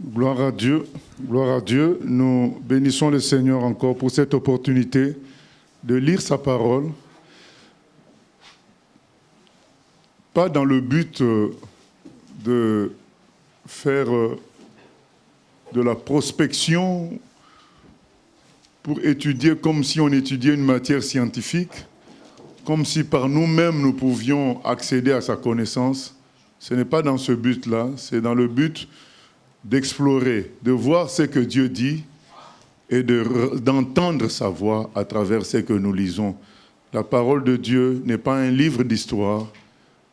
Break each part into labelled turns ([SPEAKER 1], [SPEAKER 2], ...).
[SPEAKER 1] Gloire à Dieu, gloire à Dieu. Nous bénissons le Seigneur encore pour cette opportunité de lire sa parole, pas dans le but de faire de la prospection pour étudier comme si on étudiait une matière scientifique, comme si par nous-mêmes nous pouvions accéder à sa connaissance. Ce n'est pas dans ce but-là, c'est dans le but d'explorer, de voir ce que Dieu dit et d'entendre sa voix à travers ce que nous lisons. La parole de Dieu n'est pas un livre d'histoire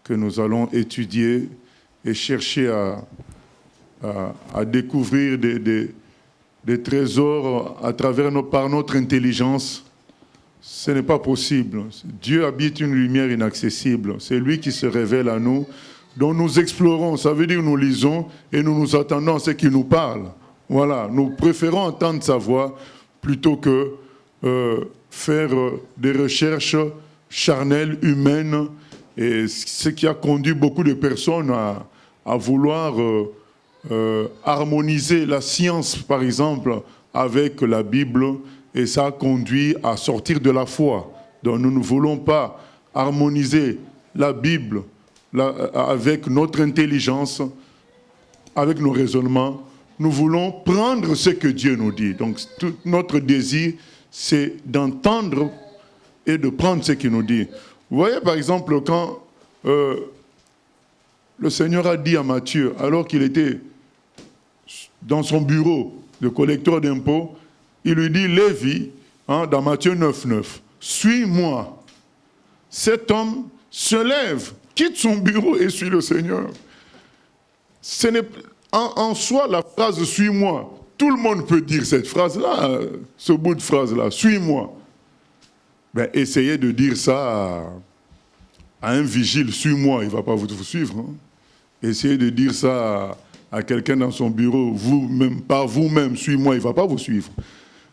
[SPEAKER 1] que nous allons étudier et chercher à découvrir des trésors à travers par notre intelligence. Ce n'est pas possible. Dieu habite une lumière inaccessible. C'est lui qui se révèle à nous, dont nous explorons. Ça veut dire nous lisons et nous attendons à ce qu'il nous parle. Voilà, nous préférons entendre sa voix plutôt que faire des recherches charnelles, humaines, et ce qui a conduit beaucoup de personnes à vouloir harmoniser la science, par exemple, avec la Bible, et ça a conduit à sortir de la foi. Donc nous ne voulons pas harmoniser la Bible avec notre intelligence, avec nos raisonnements. Nous voulons prendre ce que Dieu nous dit. Donc tout notre désir, c'est d'entendre et de prendre ce qu'il nous dit. Vous voyez par exemple quand le Seigneur a dit à Matthieu, alors qu'il était dans son bureau de collecteur d'impôts, il lui dit, Lévi, dans Matthieu 9,9, suis-moi. Cet homme se lève, quitte son bureau et suit le Seigneur. Ce n'est en soi la phrase « suis-moi ». Tout le monde peut dire cette phrase-là, ce bout de phrase-là, « suis-moi ». Ben, essayez de dire ça à un vigile, « suis-moi », il ne va pas vous suivre. Hein. Essayez de dire ça à quelqu'un dans son bureau, vous-même, par vous-même, « suis-moi », il ne va pas vous suivre.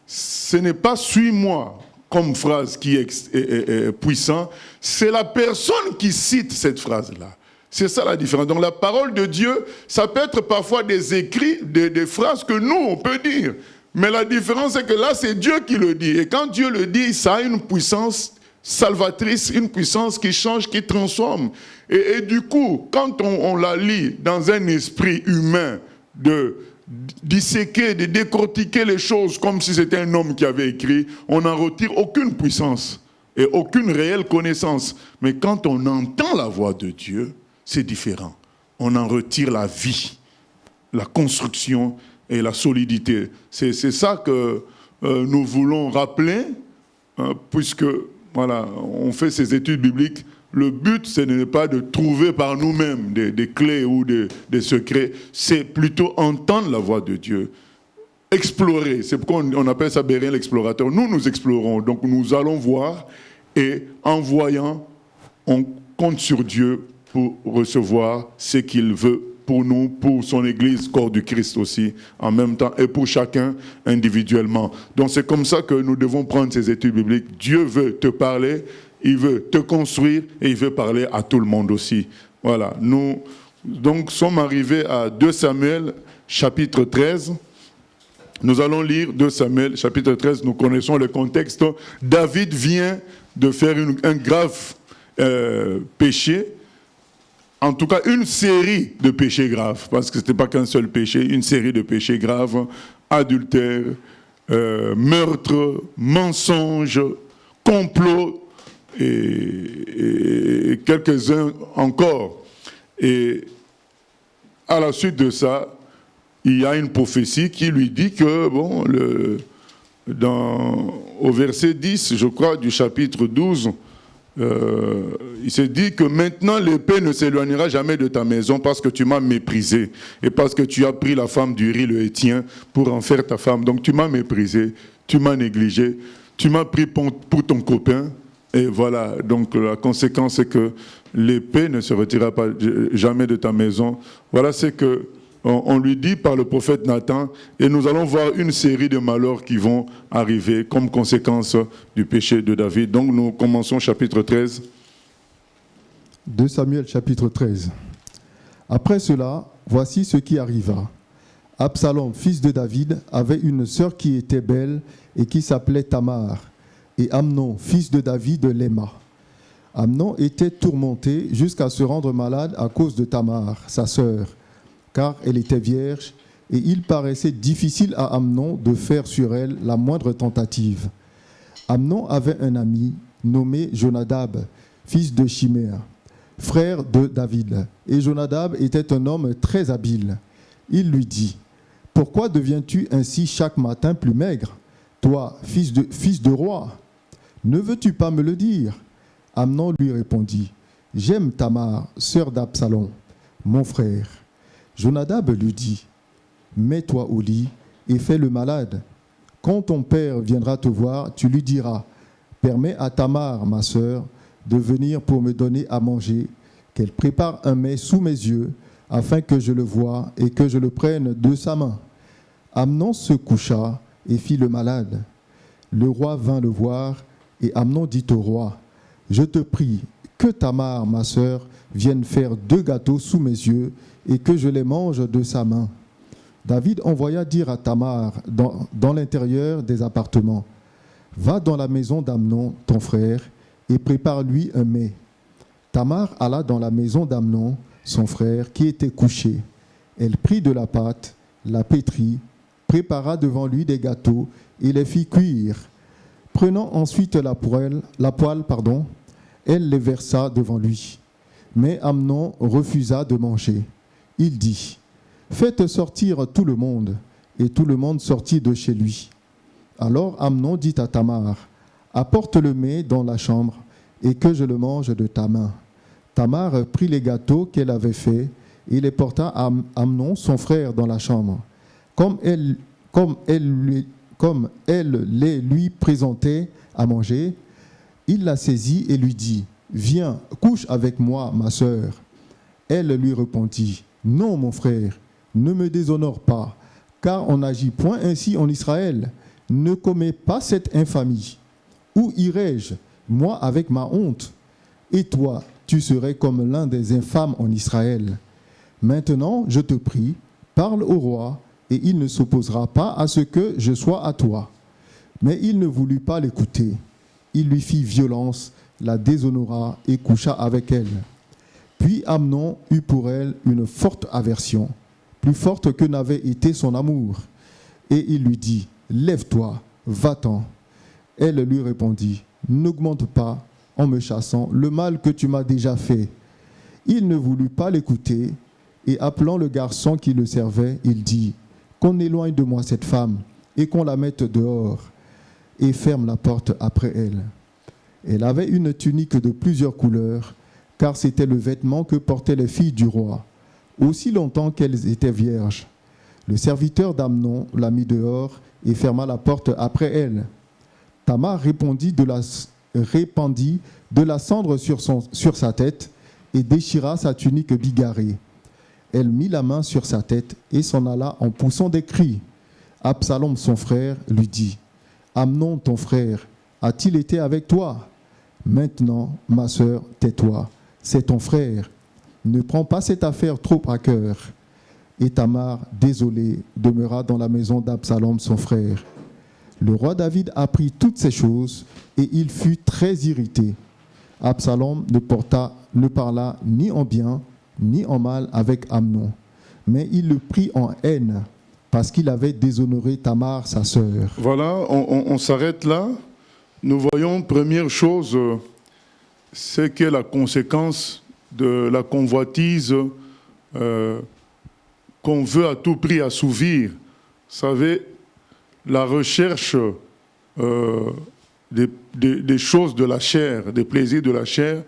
[SPEAKER 1] Ce n'est pas « suis-moi » comme phrase qui est puissant, c'est la personne qui cite cette phrase-là. C'est ça la différence. Donc la parole de Dieu, ça peut être parfois des écrits, des phrases que nous, on peut dire. Mais la différence, c'est que là, c'est Dieu qui le dit. Et quand Dieu le dit, ça a une puissance salvatrice, une puissance qui change, qui transforme. Et du coup, quand on la lit dans un esprit humain de disséquer, de décortiquer les choses comme si c'était un homme qui avait écrit, on n'en retire aucune puissance et aucune réelle connaissance. Mais quand on entend la voix de Dieu, c'est différent. On en retire la vie, la construction et la solidité. C'est ça que nous voulons rappeler, puisque voilà, on fait ces études bibliques. Le but, ce n'est pas de trouver par nous-mêmes des clés ou des secrets, c'est plutôt entendre la voix de Dieu, explorer. C'est pourquoi on appelle ça Bérien l'explorateur. Nous explorons, donc nous allons voir, et en voyant, on compte sur Dieu pour recevoir ce qu'il veut pour nous, pour son Église, corps du Christ aussi, en même temps, et pour chacun individuellement. Donc c'est comme ça que nous devons prendre ces études bibliques. Dieu veut te parler, il veut te construire et il veut parler à tout le monde aussi. Voilà, nous donc sommes arrivés à 2 Samuel chapitre 13. Nous allons lire 2 Samuel chapitre 13, nous connaissons le contexte. David vient de faire un grave péché, en tout cas une série de péchés graves, parce que ce n'était pas qu'un seul péché, une série de péchés graves, adultère, meurtre, mensonge, complot, et quelques-uns encore. Et à la suite de ça, il y a une prophétie qui lui dit que, bon, au verset 10, je crois, du chapitre 12, il se dit que maintenant l'épée ne s'éloignera jamais de ta maison parce que tu m'as méprisé et parce que tu as pris la femme d'Uri le Héthien pour en faire ta femme. Donc tu m'as méprisé, tu m'as négligé, tu m'as pris pour ton copain. Et voilà, donc la conséquence c'est que l'épée ne se retirera pas jamais de ta maison. Voilà ce qu'on lui dit par le prophète Nathan, et nous allons voir une série de malheurs qui vont arriver comme conséquence du péché de David. Donc nous commençons chapitre 13.
[SPEAKER 2] 2 Samuel chapitre 13. Après cela, voici ce qui arriva. Absalom, fils de David, avait une sœur qui était belle et qui s'appelait Tamar, et Amnon, fils de David, l'aima. Amnon était tourmenté jusqu'à se rendre malade à cause de Tamar, sa sœur, car elle était vierge, et il paraissait difficile à Amnon de faire sur elle la moindre tentative. Amnon avait un ami nommé Jonadab, fils de Chiméa, frère de David, et Jonadab était un homme très habile. Il lui dit: « Pourquoi deviens-tu ainsi chaque matin plus maigre, toi, fils de roi? Ne veux-tu pas me le dire ?» Amnon lui répondit: « J'aime Tamar, sœur d'Absalom, mon frère. » Jonadab lui dit: « Mets-toi au lit et fais le malade. Quand ton père viendra te voir, tu lui diras: Permets à Tamar, ma sœur, de venir pour me donner à manger, qu'elle prépare un mets sous mes yeux, afin que je le voie et que je le prenne de sa main. » Amnon se coucha et fit le malade. Le roi vint le voir, et Amnon dit au roi: « Je te prie que Tamar, ma sœur, vienne faire 2 gâteaux sous mes yeux, et que je les mange de sa main. » David envoya dire à Tamar dans l'intérieur des appartements: « Va dans la maison d'Amnon, ton frère, et prépare-lui un mets. » Tamar alla dans la maison d'Amnon, son frère, qui était couché. Elle prit de la pâte, la pétrit, prépara devant lui des gâteaux et les fit cuire. Prenant ensuite la poêle, elle les versa devant lui. Mais Amnon refusa de manger. Il dit: « Faites sortir tout le monde. » Et tout le monde sortit de chez lui. Alors Amnon dit à Tamar: « Apporte le mets dans la chambre, et que je le mange de ta main. » Tamar prit les gâteaux qu'elle avait faits et les porta à Amnon, son frère, dans la chambre. Comme elle les lui présentait à manger, il la saisit et lui dit: « Viens, couche avec moi, ma sœur. » Elle lui répondit: « Non, mon frère, ne me déshonore pas, car on n'agit point ainsi en Israël. Ne commets pas cette infamie. Où irai-je, moi, avec ma honte? Et toi, tu serais comme l'un des infâmes en Israël. Maintenant, je te prie, parle au roi, et il ne s'opposera pas à ce que je sois à toi. » Mais il ne voulut pas l'écouter. Il lui fit violence, la déshonora et coucha avec elle. Puis Amnon eut pour elle une forte aversion, plus forte que n'avait été son amour. Et il lui dit: « Lève-toi, va-t'en. » Elle lui répondit: « N'augmente pas, en me chassant, le mal que tu m'as déjà fait. » Il ne voulut pas l'écouter, et appelant le garçon qui le servait, il dit: « Qu'on éloigne de moi cette femme, et qu'on la mette dehors. » Et ferme la porte après elle. Elle avait une tunique de plusieurs couleurs, car c'était le vêtement que portaient les filles du roi, aussi longtemps qu'elles étaient vierges. Le serviteur d'Amnon la mit dehors et ferma la porte après elle. Tamar répandit de la cendre sur sa tête et déchira sa tunique bigarrée. Elle mit la main sur sa tête et s'en alla en poussant des cris. Absalom, son frère, lui dit: « Amnon, ton frère, a-t-il été avec toi? Maintenant, ma sœur, tais-toi, c'est ton frère. Ne prends pas cette affaire trop à cœur. » Et Tamar, désolée, demeura dans la maison d'Absalom, son frère. Le roi David apprit toutes ces choses et il fut très irrité. Absalom ne parla ni en bien ni en mal avec Amnon, mais il le prit en haine parce qu'il avait déshonoré Tamar, sa sœur.
[SPEAKER 1] Voilà, on s'arrête là. Nous voyons, première chose, c'est que la conséquence de la convoitise qu'on veut à tout prix assouvir. Vous savez, la recherche des choses de la chair, des plaisirs de la chair,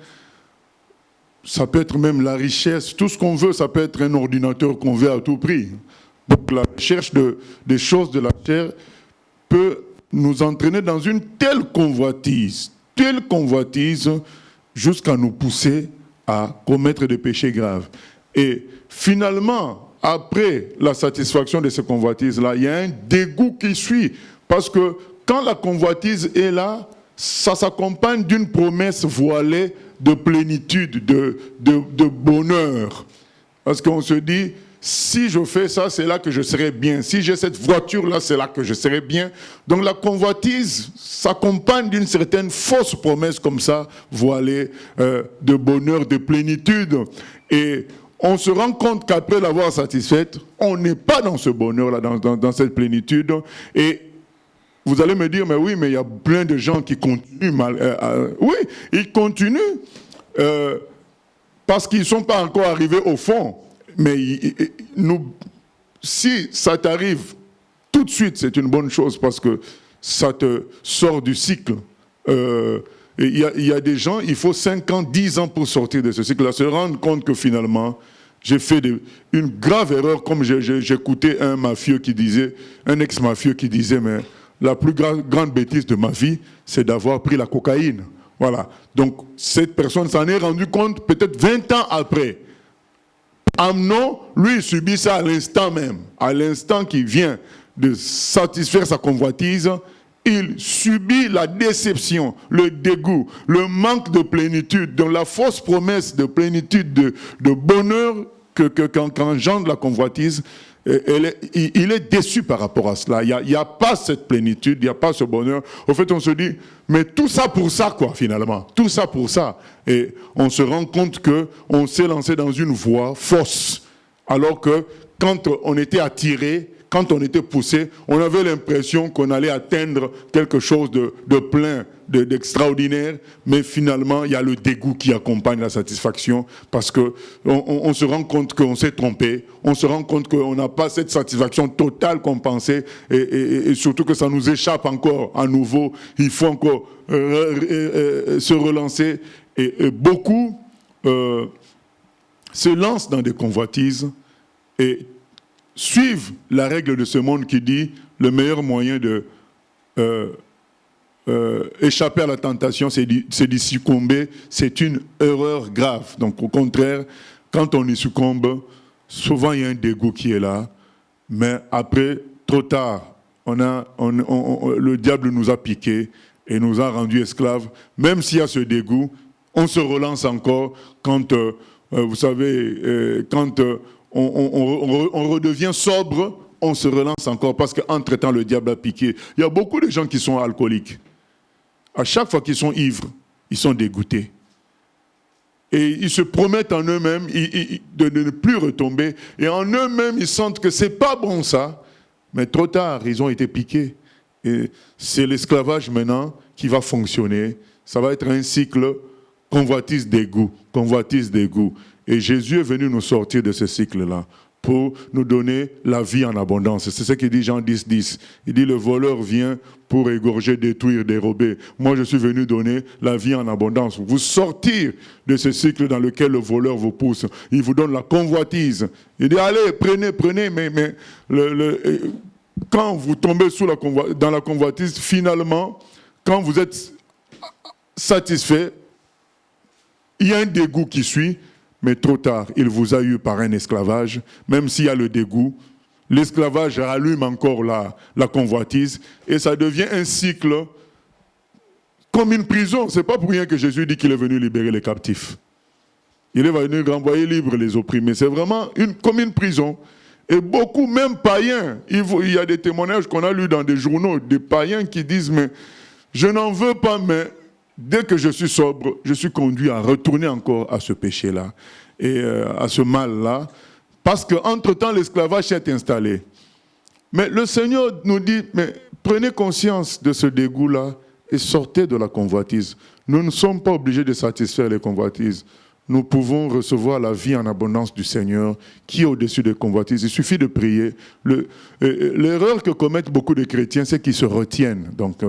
[SPEAKER 1] ça peut être même la richesse. Tout ce qu'on veut, ça peut être un ordinateur qu'on veut à tout prix. Donc la recherche des choses de la chair peut nous entraîner dans une telle convoitise, jusqu'à nous pousser à commettre des péchés graves. Et finalement, après la satisfaction de ces convoitises-là, il y a un dégoût qui suit. Parce que quand la convoitise est là, ça s'accompagne d'une promesse voilée de plénitude, de bonheur. Parce qu'on se dit, si je fais ça, c'est là que je serai bien. Si j'ai cette voiture-là, c'est là que je serai bien. Donc la convoitise s'accompagne d'une certaine fausse promesse comme ça, voilée, de bonheur, de plénitude. Et on se rend compte qu'après l'avoir satisfaite, on n'est pas dans ce bonheur-là, dans cette plénitude. Et vous allez me dire, mais oui, mais il y a plein de gens qui continuent mal. Oui, ils continuent parce qu'ils ne sont pas encore arrivés au fond. Mais si ça t'arrive tout de suite, c'est une bonne chose parce que ça te sort du cycle. Il y a des gens, il faut 5 ans, 10 ans pour sortir de ce cycle-là, se rendre compte que finalement, j'ai fait une grave erreur, comme j'écoutais un mafieux qui disait, un ex-mafieux qui disait, mais la plus grande bêtise de ma vie, c'est d'avoir pris la cocaïne. Voilà. Donc, cette personne s'en est rendue compte peut-être 20 ans après. Amnon, lui, il subit ça à l'instant même. À l'instant qu'il vient de satisfaire sa convoitise, il subit la déception, le dégoût, le manque de plénitude, donc la fausse promesse de plénitude, de bonheur qu'engendre la convoitise. Il est déçu par rapport à cela. Il n'y a pas cette plénitude, il n'y a pas ce bonheur. Au fait, on se dit, mais tout ça pour ça, quoi, finalement. Tout ça pour ça. Et on se rend compte qu'on s'est lancé dans une voie fausse. Alors que quand on était attiré, quand on était poussé, on avait l'impression qu'on allait atteindre quelque chose de plein, d'extraordinaire, mais finalement, il y a le dégoût qui accompagne la satisfaction, parce qu'on se rend compte qu'on s'est trompé, on se rend compte qu'on n'a pas cette satisfaction totale qu'on pensait, et surtout que ça nous échappe encore à nouveau. Il faut encore se relancer, et beaucoup se lancent dans des convoitises, et suivent la règle de ce monde qui dit le meilleur moyen de échapper à la tentation, c'est d'y succomber. C'est une erreur grave. Donc au contraire, quand on y succombe, souvent il y a un dégoût qui est là, mais après, trop tard, le diable nous a piqué et nous a rendus esclaves. Même s'il y a ce dégoût, on se relance encore quand, vous savez, quand on redevient sobre, on se relance encore parce qu'entre-temps, le diable a piqué. Il y a beaucoup de gens qui sont alcooliques. À chaque fois qu'ils sont ivres, ils sont dégoûtés. Et ils se promettent en eux-mêmes de ne plus retomber. Et en eux-mêmes, ils sentent que c'est pas bon ça. Mais trop tard, ils ont été piqués. Et c'est l'esclavage maintenant qui va fonctionner. Ça va être un cycle convoitise dégoût, convoitise dégoût. Et Jésus est venu nous sortir de ce cycle-là pour nous donner la vie en abondance. C'est ce qu'il dit Jean 10, 10. Il dit, le voleur vient pour égorger, détruire, dérober. Moi, je suis venu donner la vie en abondance. Vous sortir de ce cycle dans lequel le voleur vous pousse. Il vous donne la convoitise. Il dit, allez, prenez, mais quand vous tombez dans la convoitise, finalement, quand vous êtes satisfait, il y a un dégoût qui suit, mais trop tard, il vous a eu par un esclavage. Même s'il y a le dégoût, l'esclavage rallume encore la convoitise et ça devient un cycle comme une prison. Ce n'est pas pour rien que Jésus dit qu'il est venu libérer les captifs. Il est venu renvoyer libre les opprimés. C'est vraiment comme une prison. Et beaucoup, même païens, il y a des témoignages qu'on a lus dans des journaux, des païens qui disent, mais je n'en veux pas, mais dès que je suis sobre, je suis conduit à retourner encore à ce péché-là et à ce mal-là, parce qu'entre-temps, l'esclavage s'est installé. Mais le Seigneur nous dit, mais prenez conscience de ce dégoût-là et sortez de la convoitise. Nous ne sommes pas obligés de satisfaire les convoitises. Nous pouvons recevoir la vie en abondance du Seigneur qui est au-dessus des convoitises. Il suffit de prier. L'erreur que commettent beaucoup de chrétiens, c'est qu'ils se retiennent. Donc,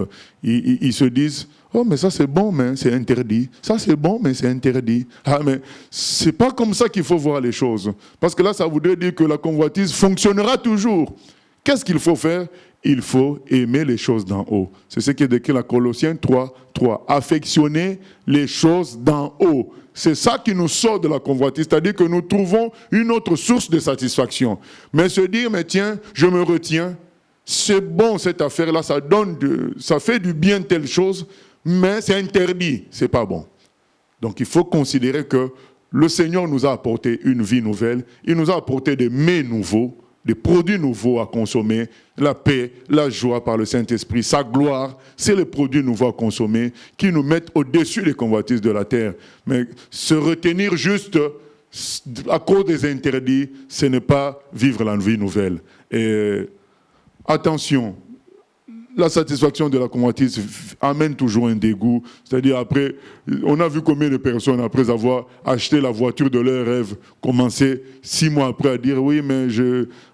[SPEAKER 1] ils se disent, oh, mais ça c'est bon, mais c'est interdit. Ça c'est bon, mais c'est interdit. Ah, mais c'est pas comme ça qu'il faut voir les choses. Parce que là, ça voudrait dire que la convoitise fonctionnera toujours. Qu'est-ce qu'il faut faire? Il faut aimer les choses d'en haut. C'est ce qui est décrit dans Colossiens 3, 3. Affectionner les choses d'en haut. C'est ça qui nous sort de la convoitise, c'est-à-dire que nous trouvons une autre source de satisfaction. Mais se dire, mais tiens, je me retiens, c'est bon cette affaire-là, ça fait du bien telle chose, mais c'est interdit, c'est pas bon. Donc il faut considérer que le Seigneur nous a apporté une vie nouvelle, il nous a apporté des mets nouveaux, des produits nouveaux à consommer, la paix, la joie par le Saint-Esprit, sa gloire, c'est les produits nouveaux à consommer qui nous mettent au-dessus des convoitises de la terre. Mais se retenir juste à cause des interdits, ce n'est pas vivre la vie nouvelle. Et attention, la satisfaction de la convoitise amène toujours un dégoût. C'est-à-dire après, on a vu combien de personnes, après avoir acheté la voiture de leur rêve, commençaient 6 mois après à dire « Oui, mais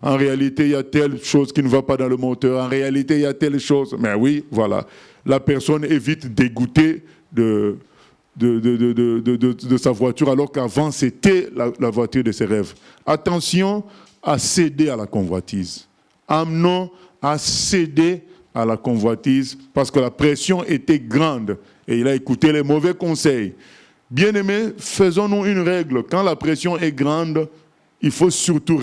[SPEAKER 1] en réalité, il y a telle chose qui ne va pas dans le moteur. En réalité, il y a telle chose. » Mais oui, voilà. La personne est vite dégoûtée de sa voiture, alors qu'avant, c'était la voiture de ses rêves. Attention à céder à la convoitise. Amnon a cédé à la convoitise parce que la pression était grande et il a écouté les mauvais conseils. Bien-aimés, faisons-nous une règle. Quand la pression est grande, il faut surtout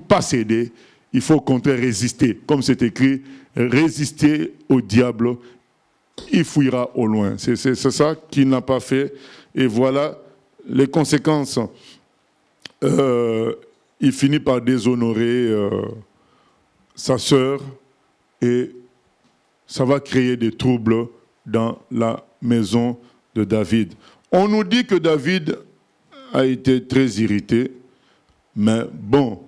[SPEAKER 1] pas céder. Il faut au contraire résister. Comme c'est écrit, résister au diable, il fuira au loin. C'est ça qu'il n'a pas fait. Et voilà les conséquences. Il finit par déshonorer sa sœur et ça va créer des troubles dans la maison de David. On nous dit que David a été très irrité, mais bon,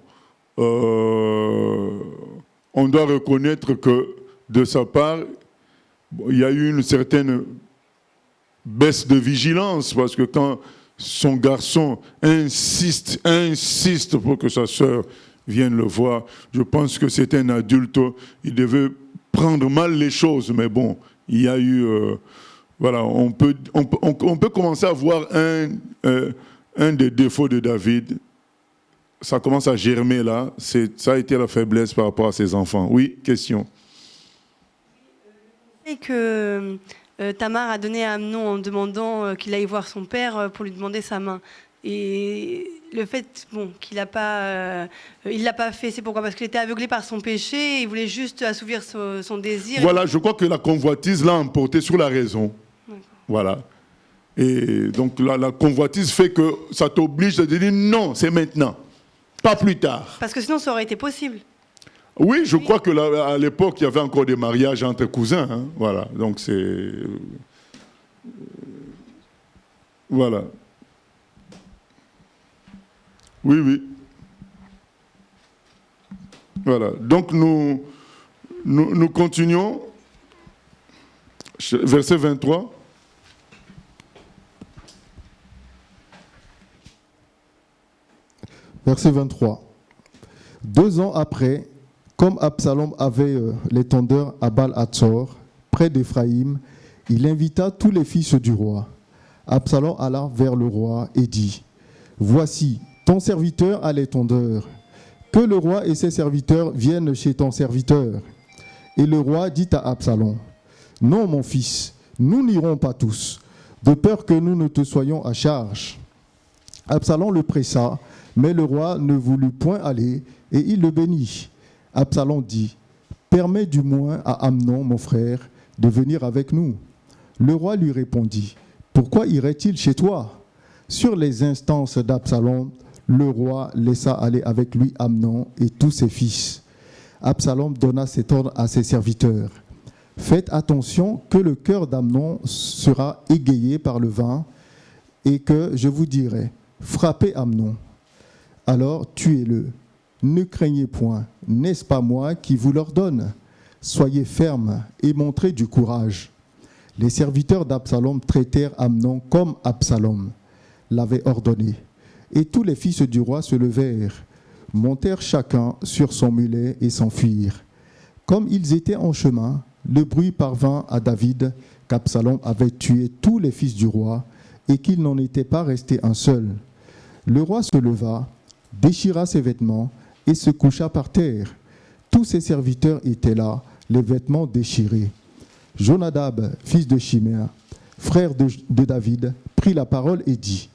[SPEAKER 1] on doit reconnaître que de sa part, il y a eu une certaine baisse de vigilance, parce que quand son garçon insiste pour que sa sœur vienne le voir, je pense que c'est un adulte, il devait prendre mal les choses, mais bon, il y a eu... voilà, on peut commencer à voir un des défauts de David. Ça commence à germer là. Ça a été la faiblesse par rapport à ses enfants. Oui, question.
[SPEAKER 3] Et que Tamar a donné à Amnon en demandant qu'il aille voir son père pour lui demander sa main. Et le fait qu'il l'a pas fait, c'est pourquoi? Parce qu'il était aveuglé par son péché, il voulait juste assouvir son désir.
[SPEAKER 1] Voilà, je crois que la convoitise l'a emporté sur la raison. D'accord. Voilà. Et donc la convoitise fait que ça t'oblige à dire non, c'est maintenant, pas plus tard.
[SPEAKER 3] Parce que sinon ça aurait été possible.
[SPEAKER 1] Oui, je crois que à l'époque, il y avait encore des mariages entre cousins. Hein. Voilà, donc c'est... voilà. Oui. Voilà. Donc nous continuons. Verset 23.
[SPEAKER 2] Verset 23. 2 ans après, comme Absalom avait l'étendard à Baal-Hatzor, près d'Éphraïm, il invita tous les fils du roi. Absalom alla vers le roi et dit : Voici, ton serviteur a l'étendard. Que le roi et ses serviteurs viennent chez ton serviteur. Et le roi dit à Absalom : Non, mon fils, nous n'irons pas tous, de peur que nous ne te soyons à charge. Absalom le pressa, mais le roi ne voulut point aller, et il le bénit. Absalom dit : Permets du moins à Amnon, mon frère, de venir avec nous. Le roi lui répondit : Pourquoi irait-il chez toi ? Sur les instances d'Absalom, le roi laissa aller avec lui Amnon et tous ses fils. Absalom donna cet ordre à ses serviteurs : Faites attention que le cœur d'Amnon sera égayé par le vin, et que je vous dirai : Frappez Amnon. Alors tuez-le. Ne craignez point, n'est-ce pas moi qui vous l'ordonne ? Soyez fermes et montrez du courage. Les serviteurs d'Absalom traitèrent Amnon comme Absalom l'avait ordonné. Et tous les fils du roi se levèrent, montèrent chacun sur son mulet et s'enfuirent. Comme ils étaient en chemin, le bruit parvint à David qu'Absalom avait tué tous les fils du roi et qu'il n'en était pas resté un seul. Le roi se leva, déchira ses vêtements et se coucha par terre. Tous ses serviteurs étaient là, les vêtements déchirés. Jonadab, fils de Chiméa, frère de David, prit la parole et dit :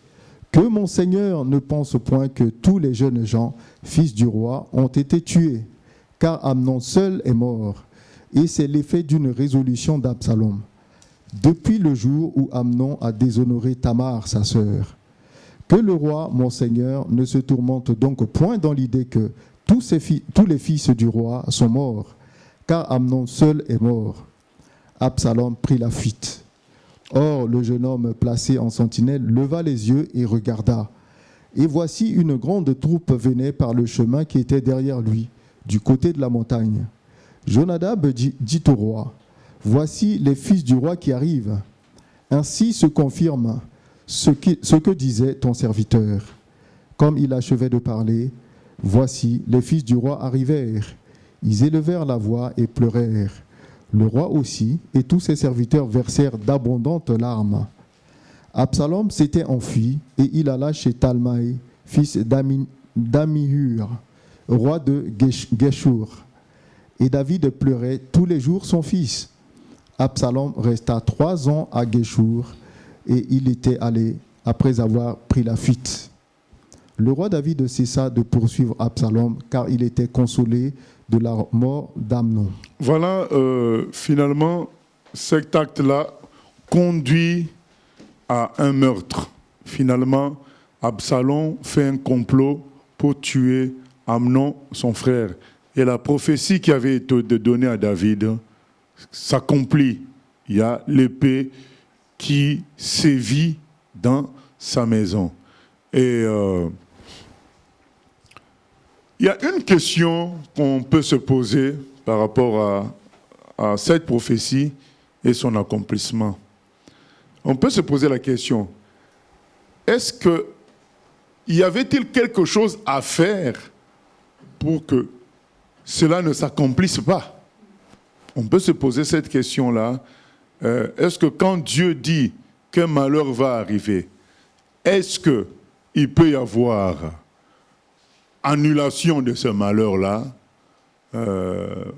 [SPEAKER 2] Que mon Seigneur ne pense point que tous les jeunes gens, fils du roi, ont été tués, car Amnon seul est mort, et c'est l'effet d'une résolution d'Absalom, depuis le jour où Amnon a déshonoré Tamar, sa sœur. Que le roi, mon seigneur, ne se tourmente donc point dans l'idée que tous les fils du roi sont morts, car Amnon seul est mort. » Absalom prit la fuite. Or, le jeune homme placé en sentinelle leva les yeux et regarda. Et voici une grande troupe venait par le chemin qui était derrière lui, du côté de la montagne. Jonadab dit au roi, « Voici les fils du roi qui arrivent. » Ainsi se confirme ce que disait ton serviteur. Comme il achevait de parler, voici, les fils du roi arrivèrent. Ils élevèrent la voix et pleurèrent. Le roi aussi et tous ses serviteurs versèrent d'abondantes larmes. Absalom s'était enfui et il alla chez Talmaï, fils d'Amihur, roi de Geshur. Et David pleurait tous les jours son fils. Absalom resta 3 ans à Geshur et il était allé après avoir pris la fuite. Le roi David cessa de poursuivre Absalom car il était consolé de la mort d'Amnon.
[SPEAKER 1] Voilà, finalement, cet acte-là conduit à un meurtre. Finalement, Absalom fait un complot pour tuer Amnon, son frère. Et la prophétie qui avait été donnée à David s'accomplit. Il y a l'épée qui sévit dans sa maison. Et il y a une question qu'on peut se poser par rapport à cette prophétie et son accomplissement. On peut se poser la question, est-ce que y avait-il quelque chose à faire pour que cela ne s'accomplisse pas? On peut se poser cette question-là. Est-ce que quand Dieu dit qu'un malheur va arriver, est-ce qu'il peut y avoir annulation de ce malheur-là?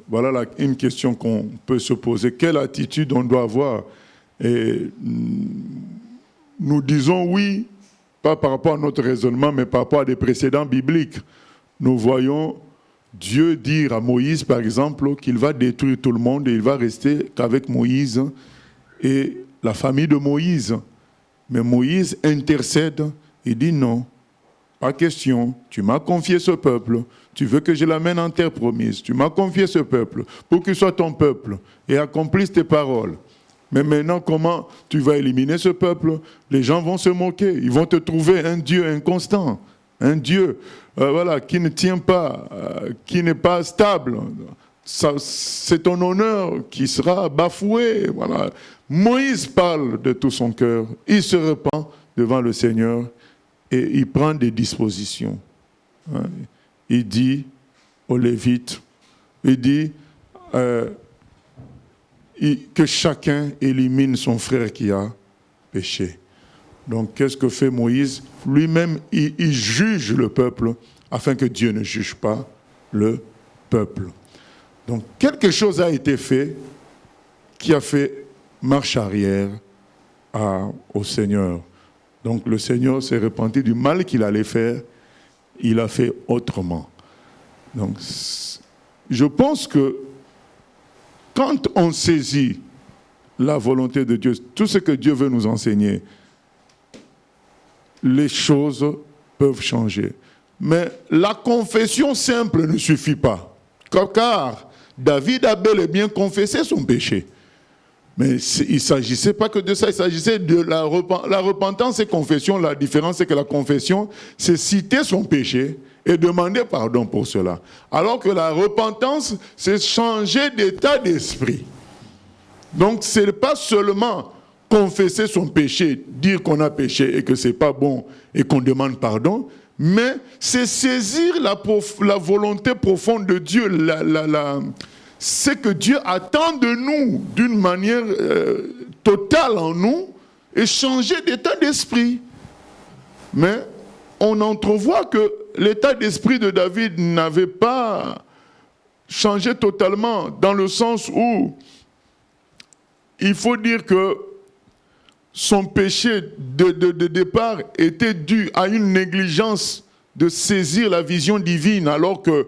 [SPEAKER 1] Voilà une question qu'on peut se poser. Quelle attitude on doit avoir? Et nous disons oui, pas par rapport à notre raisonnement, mais par rapport à des précédents bibliques. Nous voyons Dieu dire à Moïse, par exemple, qu'il va détruire tout le monde et il va rester qu'avec Moïse et la famille de Moïse. Mais Moïse intercède et dit non, pas question, tu m'as confié ce peuple, tu veux que je l'amène en terre promise, tu m'as confié ce peuple pour qu'il soit ton peuple et accomplisse tes paroles. Mais maintenant, comment tu vas éliminer ce peuple? Les gens vont se moquer, ils vont te trouver un Dieu inconstant, un Dieu qui ne tient pas, qui n'est pas stable. C'est ton honneur qui sera bafoué. Voilà. Moïse parle de tout son cœur, il se repent devant le Seigneur et il prend des dispositions. Il dit aux Lévites, il dit que chacun élimine son frère qui a péché. Donc, qu'est-ce que fait Moïse? Lui-même, il juge le peuple afin que Dieu ne juge pas le peuple. Donc, quelque chose a été fait qui a fait marche arrière au Seigneur. Donc, le Seigneur s'est repenti du mal qu'il allait faire. Il a fait autrement. Donc, je pense que quand on saisit la volonté de Dieu, tout ce que Dieu veut nous enseigner, les choses peuvent changer. Mais la confession simple ne suffit pas. Car David a bel et bien confessé son péché. Mais il ne s'agissait pas que de ça, il s'agissait de la repentance et confession. La différence, c'est que la confession, c'est citer son péché et demander pardon pour cela. Alors que la repentance, c'est changer d'état d'esprit. Donc, ce n'est pas seulement confesser son péché, dire qu'on a péché et que ce n'est pas bon et qu'on demande pardon, mais c'est saisir la volonté profonde de Dieu, ce que Dieu attend de nous d'une manière totale en nous et changer d'état d'esprit. Mais on entrevoit que l'état d'esprit de David n'avait pas changé totalement, dans le sens où il faut dire que son péché de départ était dû à une négligence de saisir la vision divine, alors que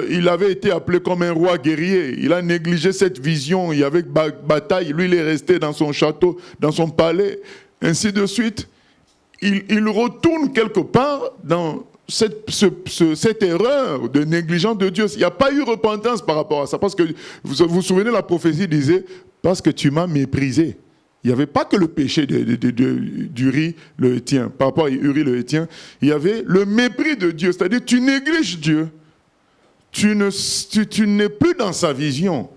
[SPEAKER 1] il avait été appelé comme un roi guerrier. Il a négligé cette vision. Il y avait bataille. Lui, il est resté dans son château, dans son palais, ainsi de suite. il retourne quelque part dans cette erreur de négligence de Dieu. Il n'y a pas eu repentance par rapport à ça. Parce que vous vous souvenez, la prophétie disait « Parce que tu m'as méprisé ». Il n'y avait pas que le péché d'Uri le Héthien. Par rapport à Uri le Héthien, il y avait le mépris de Dieu. C'est-à-dire tu négliges Dieu. Tu n'es plus dans sa vision.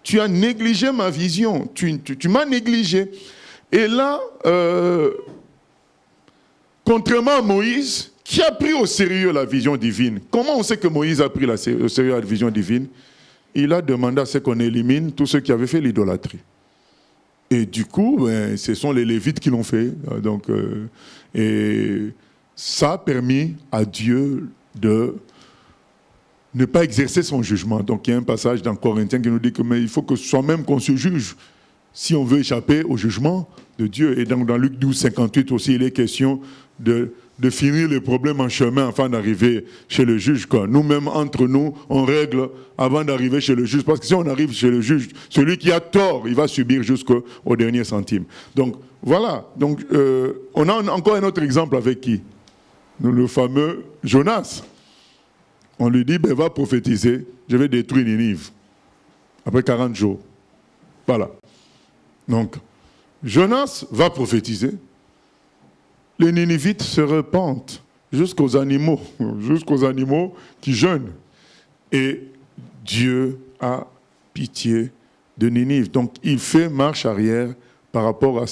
[SPEAKER 1] Tu as négligé ma vision. Tu m'as négligé. Et là, contrairement à Moïse, qui a pris au sérieux la vision divine. Comment on sait que Moïse a pris au sérieux la vision divine? Il a demandé à ce qu'on élimine tous ceux qui avaient fait l'idolâtrie. Et du coup, ce sont les Lévites qui l'ont fait. Donc, et ça a permis à Dieu de ne pas exercer son jugement. Donc il y a un passage dans Corinthiens qui nous dit que mais il faut que soi-même qu'on se juge si on veut échapper au jugement de Dieu. Et donc dans Luc 12, 58 aussi, il est question de finir les problèmes en chemin afin d'arriver chez le juge. Nous-mêmes, entre nous, on règle avant d'arriver chez le juge. Parce que si on arrive chez le juge, celui qui a tort, il va subir jusqu'au dernier centime. Donc voilà. Donc, on a encore un autre exemple avec qui? Le fameux Jonas. On lui dit, va prophétiser, je vais détruire Ninive. Après 40 jours. Voilà. Donc, Jonas va prophétiser. Les Ninivites se repentent jusqu'aux animaux qui jeûnent. Et Dieu a pitié de Ninive. Donc, il fait marche arrière par rapport à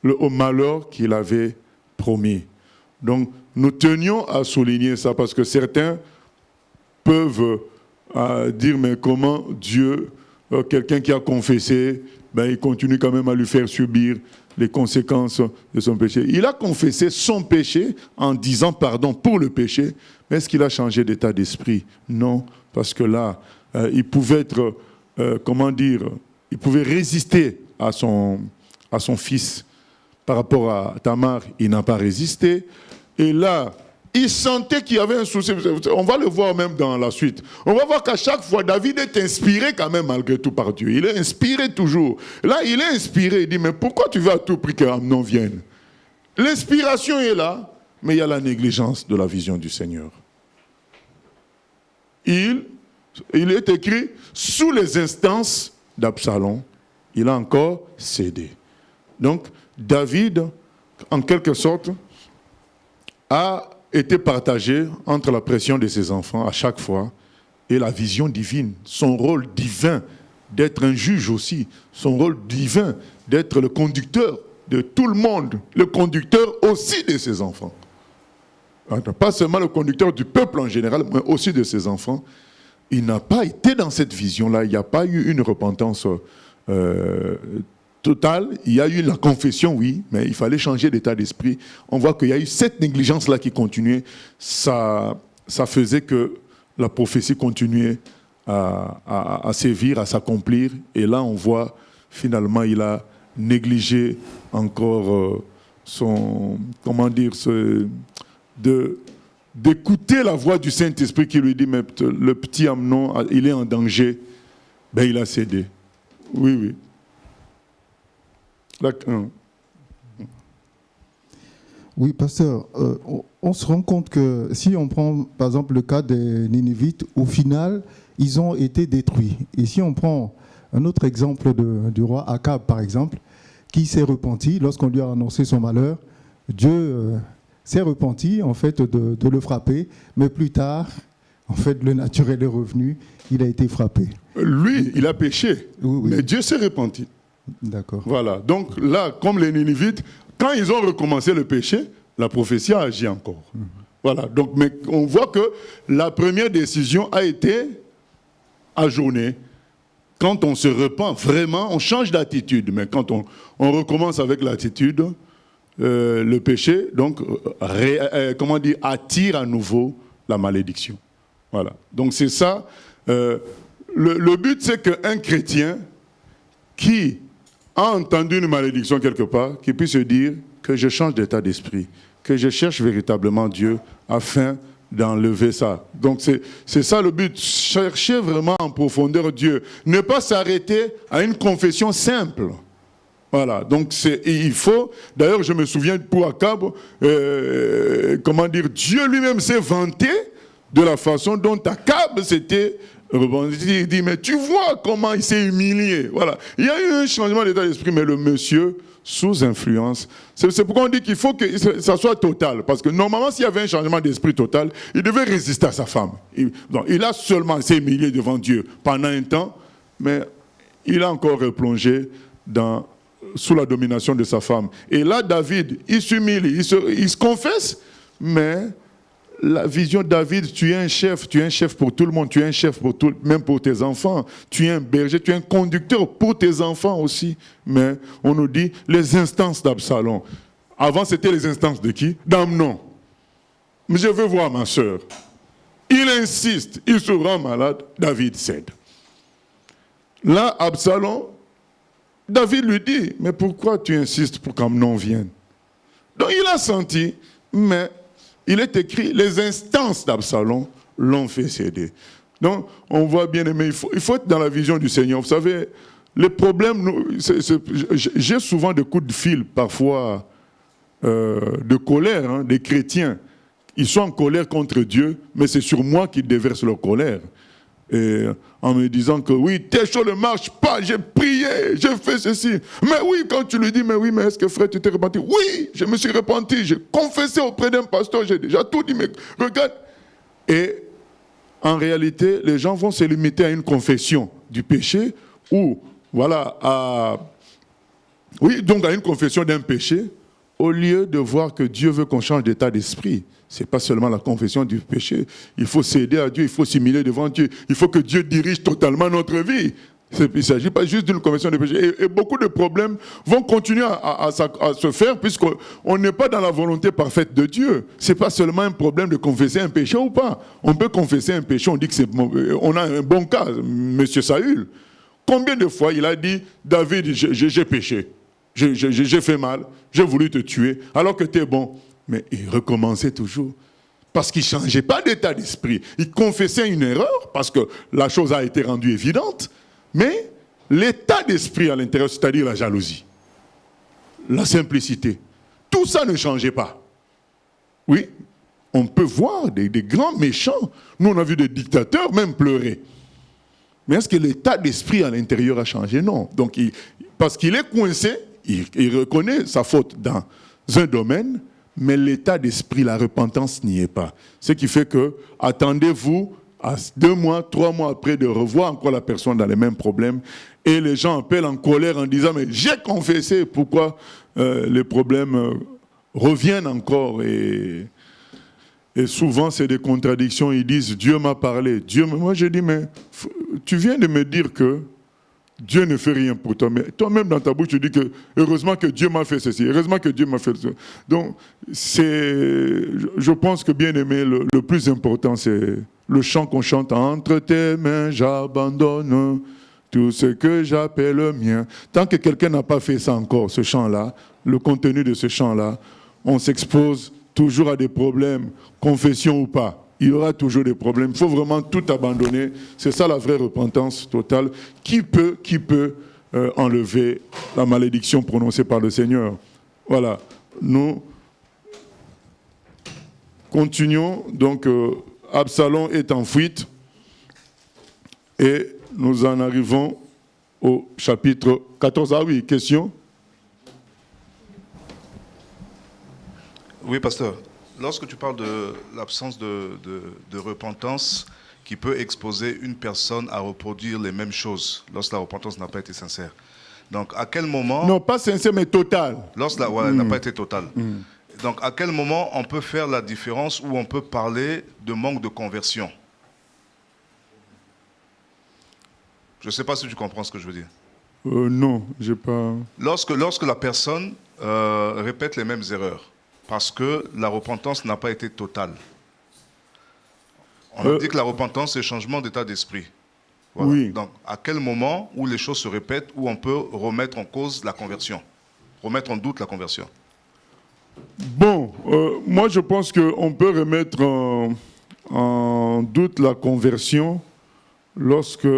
[SPEAKER 1] au malheur qu'il avait promis. Donc, nous tenions à souligner ça parce que certains peuvent dire, mais comment Dieu, quelqu'un qui a confessé, il continue quand même à lui faire subir les conséquences de son péché. Il a confessé son péché en disant pardon pour le péché, mais est-ce qu'il a changé d'état d'esprit? Non, parce que là, il pouvait être, il pouvait résister à son fils. Par rapport à Tamar, il n'a pas résisté. Et là, il sentait qu'il y avait un souci. On va le voir même dans la suite. On va voir qu'à chaque fois, David est inspiré quand même malgré tout par Dieu. Il est inspiré toujours. Là, il est inspiré. Il dit, mais pourquoi tu veux à tout prix qu'Amnon vienne? L'inspiration est là, mais il y a la négligence de la vision du Seigneur. Il est écrit, sous les instances d'Absalom, il a encore cédé. Donc, David, en quelque sorte, a été partagé entre la pression de ses enfants à chaque fois et la vision divine, son rôle divin d'être un juge aussi, son rôle divin d'être le conducteur de tout le monde, le conducteur aussi de ses enfants. Pas seulement le conducteur du peuple en général, mais aussi de ses enfants. Il n'a pas été dans cette vision-là, il n'y a pas eu une repentance totale. Il y a eu la confession, oui, mais il fallait changer d'état d'esprit. On voit qu'il y a eu cette négligence-là qui continuait. Ça faisait que la prophétie continuait à sévir, à s'accomplir. Et là, on voit, finalement, il a négligé encore d'écouter la voix du Saint-Esprit qui lui dit, mais le petit Amnon, il est en danger. Il a cédé. Oui, oui.
[SPEAKER 2] Oui, pasteur, on se rend compte que si on prend par exemple le cas des Ninivites, au final, ils ont été détruits. Et si on prend un autre exemple du roi Akab, par exemple, qui s'est repenti lorsqu'on lui a annoncé son malheur, Dieu s'est repenti en fait de le frapper, mais plus tard, en fait, le naturel est revenu, il a été frappé.
[SPEAKER 1] Lui, il a péché,
[SPEAKER 2] oui.
[SPEAKER 1] Mais Dieu s'est repenti.
[SPEAKER 2] D'accord.
[SPEAKER 1] Voilà. Donc là, comme les Ninivites, quand ils ont recommencé le péché, la prophétie a agi encore. Voilà. Donc, mais on voit que la première décision a été ajournée. Quand on se repent, vraiment, on change d'attitude. Mais quand on recommence avec l'attitude, le péché, donc, attire à nouveau la malédiction. Voilà. Donc c'est ça. Le but, c'est qu'un chrétien qui a entendu une malédiction quelque part, qui puisse se dire que je change d'état d'esprit, que je cherche véritablement Dieu afin d'enlever ça. Donc c'est ça le but, chercher vraiment en profondeur Dieu. Ne pas s'arrêter à une confession simple. Voilà, donc il faut, d'ailleurs je me souviens pour Akab, comment dire, Dieu lui-même s'est vanté de la façon dont Akab s'était rebondi. Il dit, mais tu vois comment il s'est humilié. Voilà, il y a eu un changement d'état d'esprit, mais le monsieur, sous influence, c'est pourquoi on dit qu'il faut que ça soit total, parce que normalement s'il y avait un changement d'esprit total, il devait résister à sa femme. Il a seulement s'est humilié devant Dieu pendant un temps, mais il a encore replongé sous la domination de sa femme. Et là, David, il s'humilie, il se confesse, mais la vision de David, tu es un chef pour tout le monde, tu es un chef pour tout, même pour tes enfants, tu es un berger, tu es un conducteur pour tes enfants aussi. Mais on nous dit les instances d'Absalom. Avant, c'était les instances de qui? d'Amnon. Mais je veux voir ma soeur. Il insiste, il se rend malade, David cède. Là, Absalom, David lui dit, mais pourquoi tu insistes pour qu'Amnon vienne? Donc il a senti, mais il est écrit, les instances d'Absalom l'ont fait céder. Donc on voit bien aimé, il faut être dans la vision du Seigneur. Vous savez, les problèmes, j'ai souvent des coups de fil, parfois de colère, hein, des chrétiens. Ils sont en colère contre Dieu, mais c'est sur moi qu'ils déversent leur colère. Et en me disant que oui, tes choses ne marchent pas, j'ai prié, j'ai fait ceci. Mais oui, quand tu lui dis, mais oui, mais est-ce que frère, tu t'es repenti? Oui, je me suis repenti, j'ai confessé auprès d'un pasteur, j'ai déjà tout dit, mais regarde. Et en réalité, les gens vont se limiter à une confession du péché ou, voilà, donc à une confession d'un péché, au lieu de voir que Dieu veut qu'on change d'état d'esprit. Ce n'est pas seulement la confession du péché. Il faut céder à Dieu, il faut s'humilier devant Dieu. Il faut que Dieu dirige totalement notre vie. Il ne s'agit pas juste d'une confession de péché. Et beaucoup de problèmes vont continuer à se faire puisqu'on n'est pas dans la volonté parfaite de Dieu. Ce n'est pas seulement un problème de confesser un péché ou pas. On peut confesser un péché, on dit on a un bon cas, M. Saül. Combien de fois il a dit, David, j'ai péché, j'ai fait mal, j'ai voulu te tuer, alors que tu es bon. Mais il recommençait toujours. Parce qu'il ne changeait pas d'état d'esprit. Il confessait une erreur, parce que la chose a été rendue évidente, mais l'état d'esprit à l'intérieur, c'est-à-dire la jalousie, la simplicité, tout ça ne changeait pas. Oui, on peut voir des grands méchants. Nous, on a vu des dictateurs même pleurer. Mais est-ce que l'état d'esprit à l'intérieur a changé? Non. Donc, parce qu'il est coincé, il reconnaît sa faute dans un domaine, mais l'état d'esprit, la repentance n'y est pas. Ce qui fait que, attendez-vous à 2 mois, 3 mois après de revoir encore la personne dans les mêmes problèmes, et les gens appellent en colère en disant, mais j'ai confessé, pourquoi les problèmes reviennent encore et souvent c'est des contradictions, ils disent, Dieu m'a parlé. Moi je dis, mais tu viens de me dire que Dieu ne fait rien pour toi, mais toi-même dans ta bouche, tu dis que heureusement que Dieu m'a fait ceci, heureusement que Dieu m'a fait ceci. Donc, je pense que bien aimé, le plus important, c'est le chant qu'on chante. Entre tes mains, j'abandonne tout ce que j'appelle le mien. Tant que quelqu'un n'a pas fait ça encore, ce chant-là, le contenu de ce chant-là, on s'expose toujours à des problèmes, confession ou pas. Il y aura toujours des problèmes. Il faut vraiment tout abandonner. C'est ça la vraie repentance totale. Qui peut enlever la malédiction prononcée par le Seigneur? Voilà. Nous continuons. Donc, Absalom est en fuite. Et nous en arrivons au chapitre 14. Ah oui, question?
[SPEAKER 4] Oui, pasteur. Lorsque tu parles de l'absence de repentance qui peut exposer une personne à reproduire les mêmes choses lorsque la repentance n'a pas été sincère. Donc, à quel moment...
[SPEAKER 1] Non, pas sincère, mais total.
[SPEAKER 4] Lorsque n'a pas été totale. Donc, à quel moment on peut faire la différence où on peut parler de manque de conversion? Je ne sais pas si tu comprends ce que je veux dire.
[SPEAKER 1] Non, j'ai pas...
[SPEAKER 4] Lorsque la personne répète les mêmes erreurs, parce que la repentance n'a pas été totale. On dit que la repentance, c'est le changement d'état d'esprit. Voilà. Oui. Donc, à quel moment où les choses se répètent, où on peut remettre en cause la conversion, remettre en doute la conversion?
[SPEAKER 1] Bon, moi je pense qu'on peut remettre en doute la conversion lorsque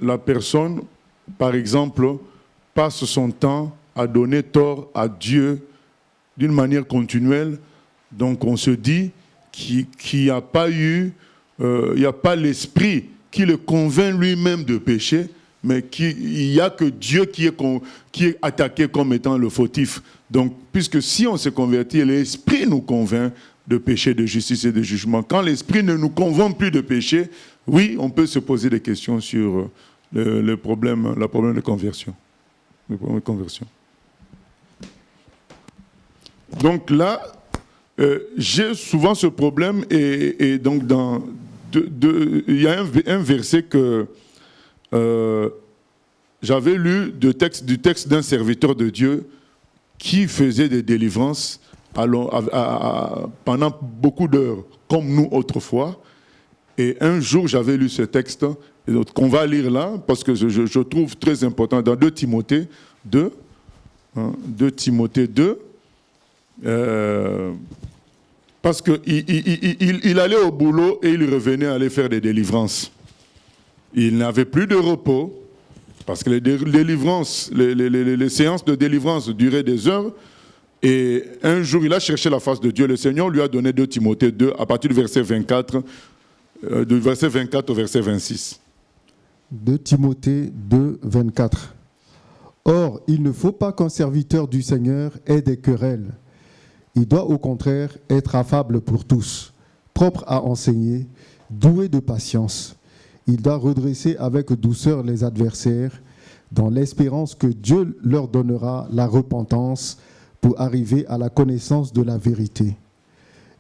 [SPEAKER 1] la personne, par exemple, passe son temps à donner tort à Dieu d'une manière continuelle. Donc on se dit qu'il n'y a pas eu, il n'y a pas l'esprit qui le convainc lui-même de pécher, mais il n'y a que Dieu qui est attaqué comme étant le fautif. Donc, puisque si on se convertit, l'esprit nous convainc de péché, de justice et de jugement. Quand l'esprit ne nous convainc plus de péché, oui, on peut se poser des questions sur le problème de conversion. Le problème de conversion. Donc là, j'ai souvent ce problème et donc il y a un verset que j'avais lu du texte d'un serviteur de Dieu qui faisait des délivrances pendant beaucoup d'heures, comme nous autrefois. Et un jour, j'avais lu ce texte, qu'on va lire là, parce que je trouve très important, dans 2 Timothée 2, 2 Timothée 2, parce qu'il allait au boulot et il revenait aller faire des délivrances. Il n'avait plus de repos, parce que les délivrances, les séances de délivrance duraient des heures. Et un jour, il a cherché la face de Dieu. Le Seigneur lui a donné 2 Timothée 2, à partir du verset 24, du verset 24 au verset 26.
[SPEAKER 2] 2 Timothée 2, 24. Or, il ne faut pas qu'un serviteur du Seigneur ait des querelles. Il doit au contraire être affable pour tous, propre à enseigner, doué de patience. Il doit redresser avec douceur les adversaires, dans l'espérance que Dieu leur donnera la repentance pour arriver à la connaissance de la vérité.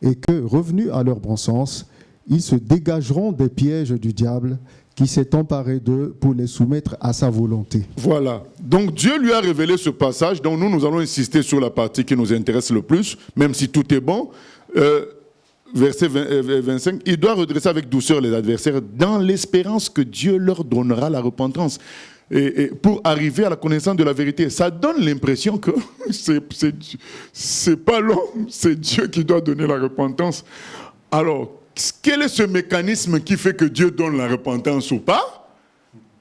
[SPEAKER 2] Et que, revenus à leur bon sens, ils se dégageront des pièges du diable qui s'est emparé d'eux pour les soumettre à sa volonté.
[SPEAKER 1] Voilà. Donc Dieu lui a révélé ce passage, donc nous allons insister sur la partie qui nous intéresse le plus, même si tout est bon. Verset 25, il doit redresser avec douceur les adversaires dans l'espérance que Dieu leur donnera la repentance. Et pour arriver à la connaissance de la vérité, ça donne l'impression que c'est pas l'homme, c'est Dieu qui doit donner la repentance. Alors, quel est ce mécanisme qui fait que Dieu donne la repentance ou pas?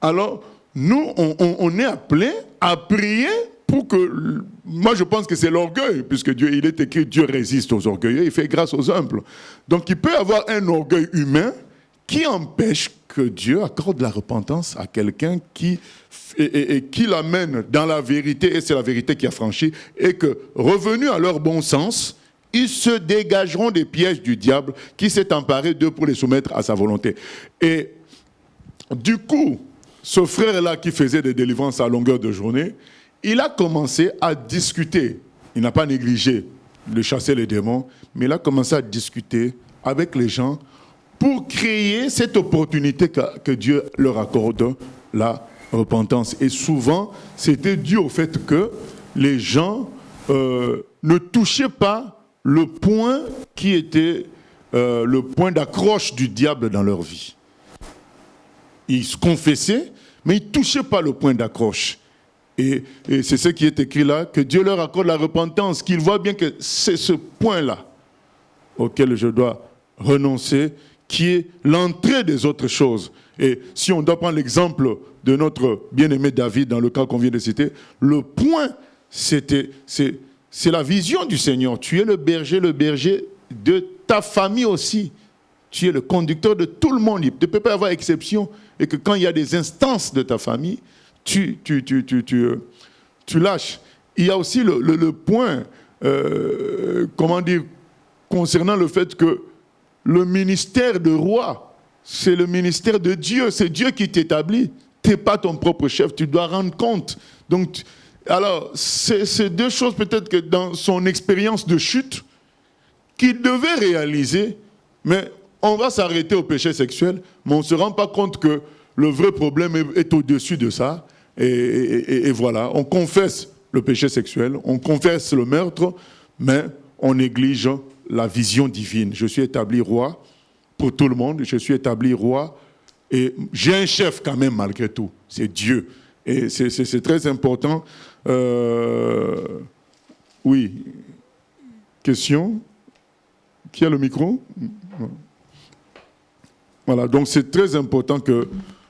[SPEAKER 1] Alors, nous, on est appelés à prier pour que... Moi, je pense que c'est l'orgueil, puisque Dieu, il est écrit, Dieu résiste aux orgueilleux, il fait grâce aux humbles. Donc, il peut y avoir un orgueil humain qui empêche que Dieu accorde la repentance à quelqu'un qui l'amène dans la vérité, et c'est la vérité qui a franchi, et que, revenus à leur bon sens, ils se dégageront des pièges du diable qui s'est emparé d'eux pour les soumettre à sa volonté. Et du coup, ce frère-là qui faisait des délivrances à longueur de journée, il a commencé à discuter. Il n'a pas négligé de chasser les démons, mais il a commencé à discuter avec les gens pour créer cette opportunité que Dieu leur accorde, la repentance. Et souvent, c'était dû au fait que les gens ne touchaient pas le point qui était le point d'accroche du diable dans leur vie. Ils se confessaient, mais ils ne touchaient pas le point d'accroche. Et c'est ce qui est écrit là, que Dieu leur accorde la repentance, qu'ils voient bien que c'est ce point-là auquel je dois renoncer, qui est l'entrée des autres choses. Et si on doit prendre l'exemple de notre bien-aimé David, dans le cas qu'on vient de citer, le point, c'est la vision du Seigneur. Tu es le berger de ta famille aussi. Tu es le conducteur de tout le monde. Il ne peut pas y avoir exception. Et que quand il y a des instances de ta famille, tu lâches. Il y a aussi le point, concernant le fait que le ministère de roi, c'est le ministère de Dieu. C'est Dieu qui t'établit. Tu n'es pas ton propre chef. Tu dois rendre compte. Donc, alors, c'est deux choses peut-être que dans son expérience de chute, qu'il devait réaliser, mais on va s'arrêter au péché sexuel, mais on ne se rend pas compte que le vrai problème est au-dessus de ça. Et voilà, on confesse le péché sexuel, on confesse le meurtre, mais on néglige la vision divine. Je suis établi roi pour tout le monde, je suis établi roi, et j'ai un chef quand même malgré tout, c'est Dieu. Et c'est très important. Oui. Question? Qui a le micro? Voilà, donc c'est très important que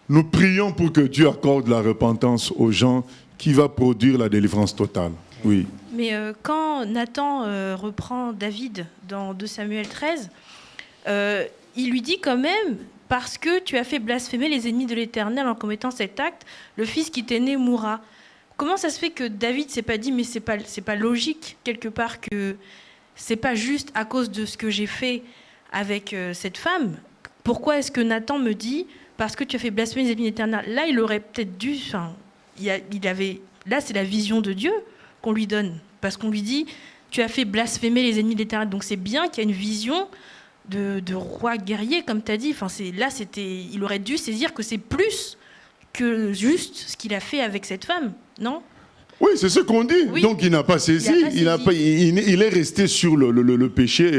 [SPEAKER 1] nous prions pour que Dieu accorde la repentance aux gens qui va produire la délivrance totale. Oui.
[SPEAKER 5] Mais quand Nathan reprend David dans 2 Samuel 13, il lui dit quand même, parce que tu as fait blasphémer les ennemis de l'Éternel en commettant cet acte, le fils qui t'est né mourra. Comment ça se fait que David s'est pas dit, mais c'est pas logique quelque part, que c'est pas juste à cause de ce que j'ai fait avec cette femme? Pourquoi est-ce que Nathan me dit, parce que tu as fait blasphémer les ennemis de l'Éternel? Là, il aurait peut-être dû, là c'est la vision de Dieu qu'on lui donne, parce qu'on lui dit, tu as fait blasphémer les ennemis de l'Éternel. Donc c'est bien qu'il y a une vision de roi guerrier, comme tu as dit. Enfin, il aurait dû saisir que c'est plus que juste ce qu'il a fait avec cette femme, non?
[SPEAKER 1] Oui, c'est ce qu'on dit. Oui. Donc il n'a pas saisi. Il est resté sur le péché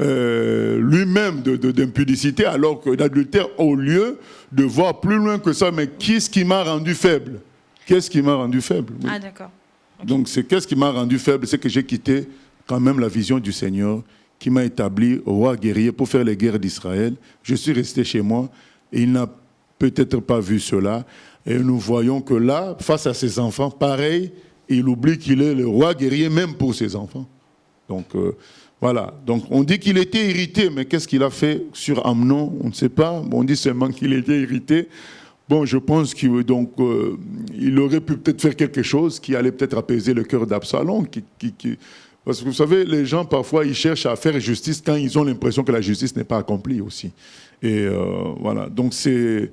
[SPEAKER 1] lui-même d'impudicité, alors que d'adultère, au lieu de voir plus loin que ça. Mais qu'est-ce qui m'a rendu faible? Qu'est-ce qui m'a rendu faible? Oui.
[SPEAKER 5] Ah, d'accord. Okay.
[SPEAKER 1] Donc qu'est-ce qui m'a rendu faible? C'est que j'ai quitté quand même la vision du Seigneur qui m'a établi roi guerrier pour faire les guerres d'Israël. Je suis resté chez moi et il n'a peut-être pas vu cela. Et nous voyons que là, face à ses enfants, pareil, il oublie qu'il est le roi guerrier même pour ses enfants. Donc voilà. Donc on dit qu'il était irrité, mais qu'est-ce qu'il a fait sur Amnon? On ne sait pas. On dit seulement qu'il était irrité. Bon, je pense qu'il aurait pu peut-être faire quelque chose qui allait peut-être apaiser le cœur d'Absalom. Parce que vous savez, les gens, parfois, ils cherchent à faire justice quand ils ont l'impression que la justice n'est pas accomplie aussi. Et voilà. Donc, c'est...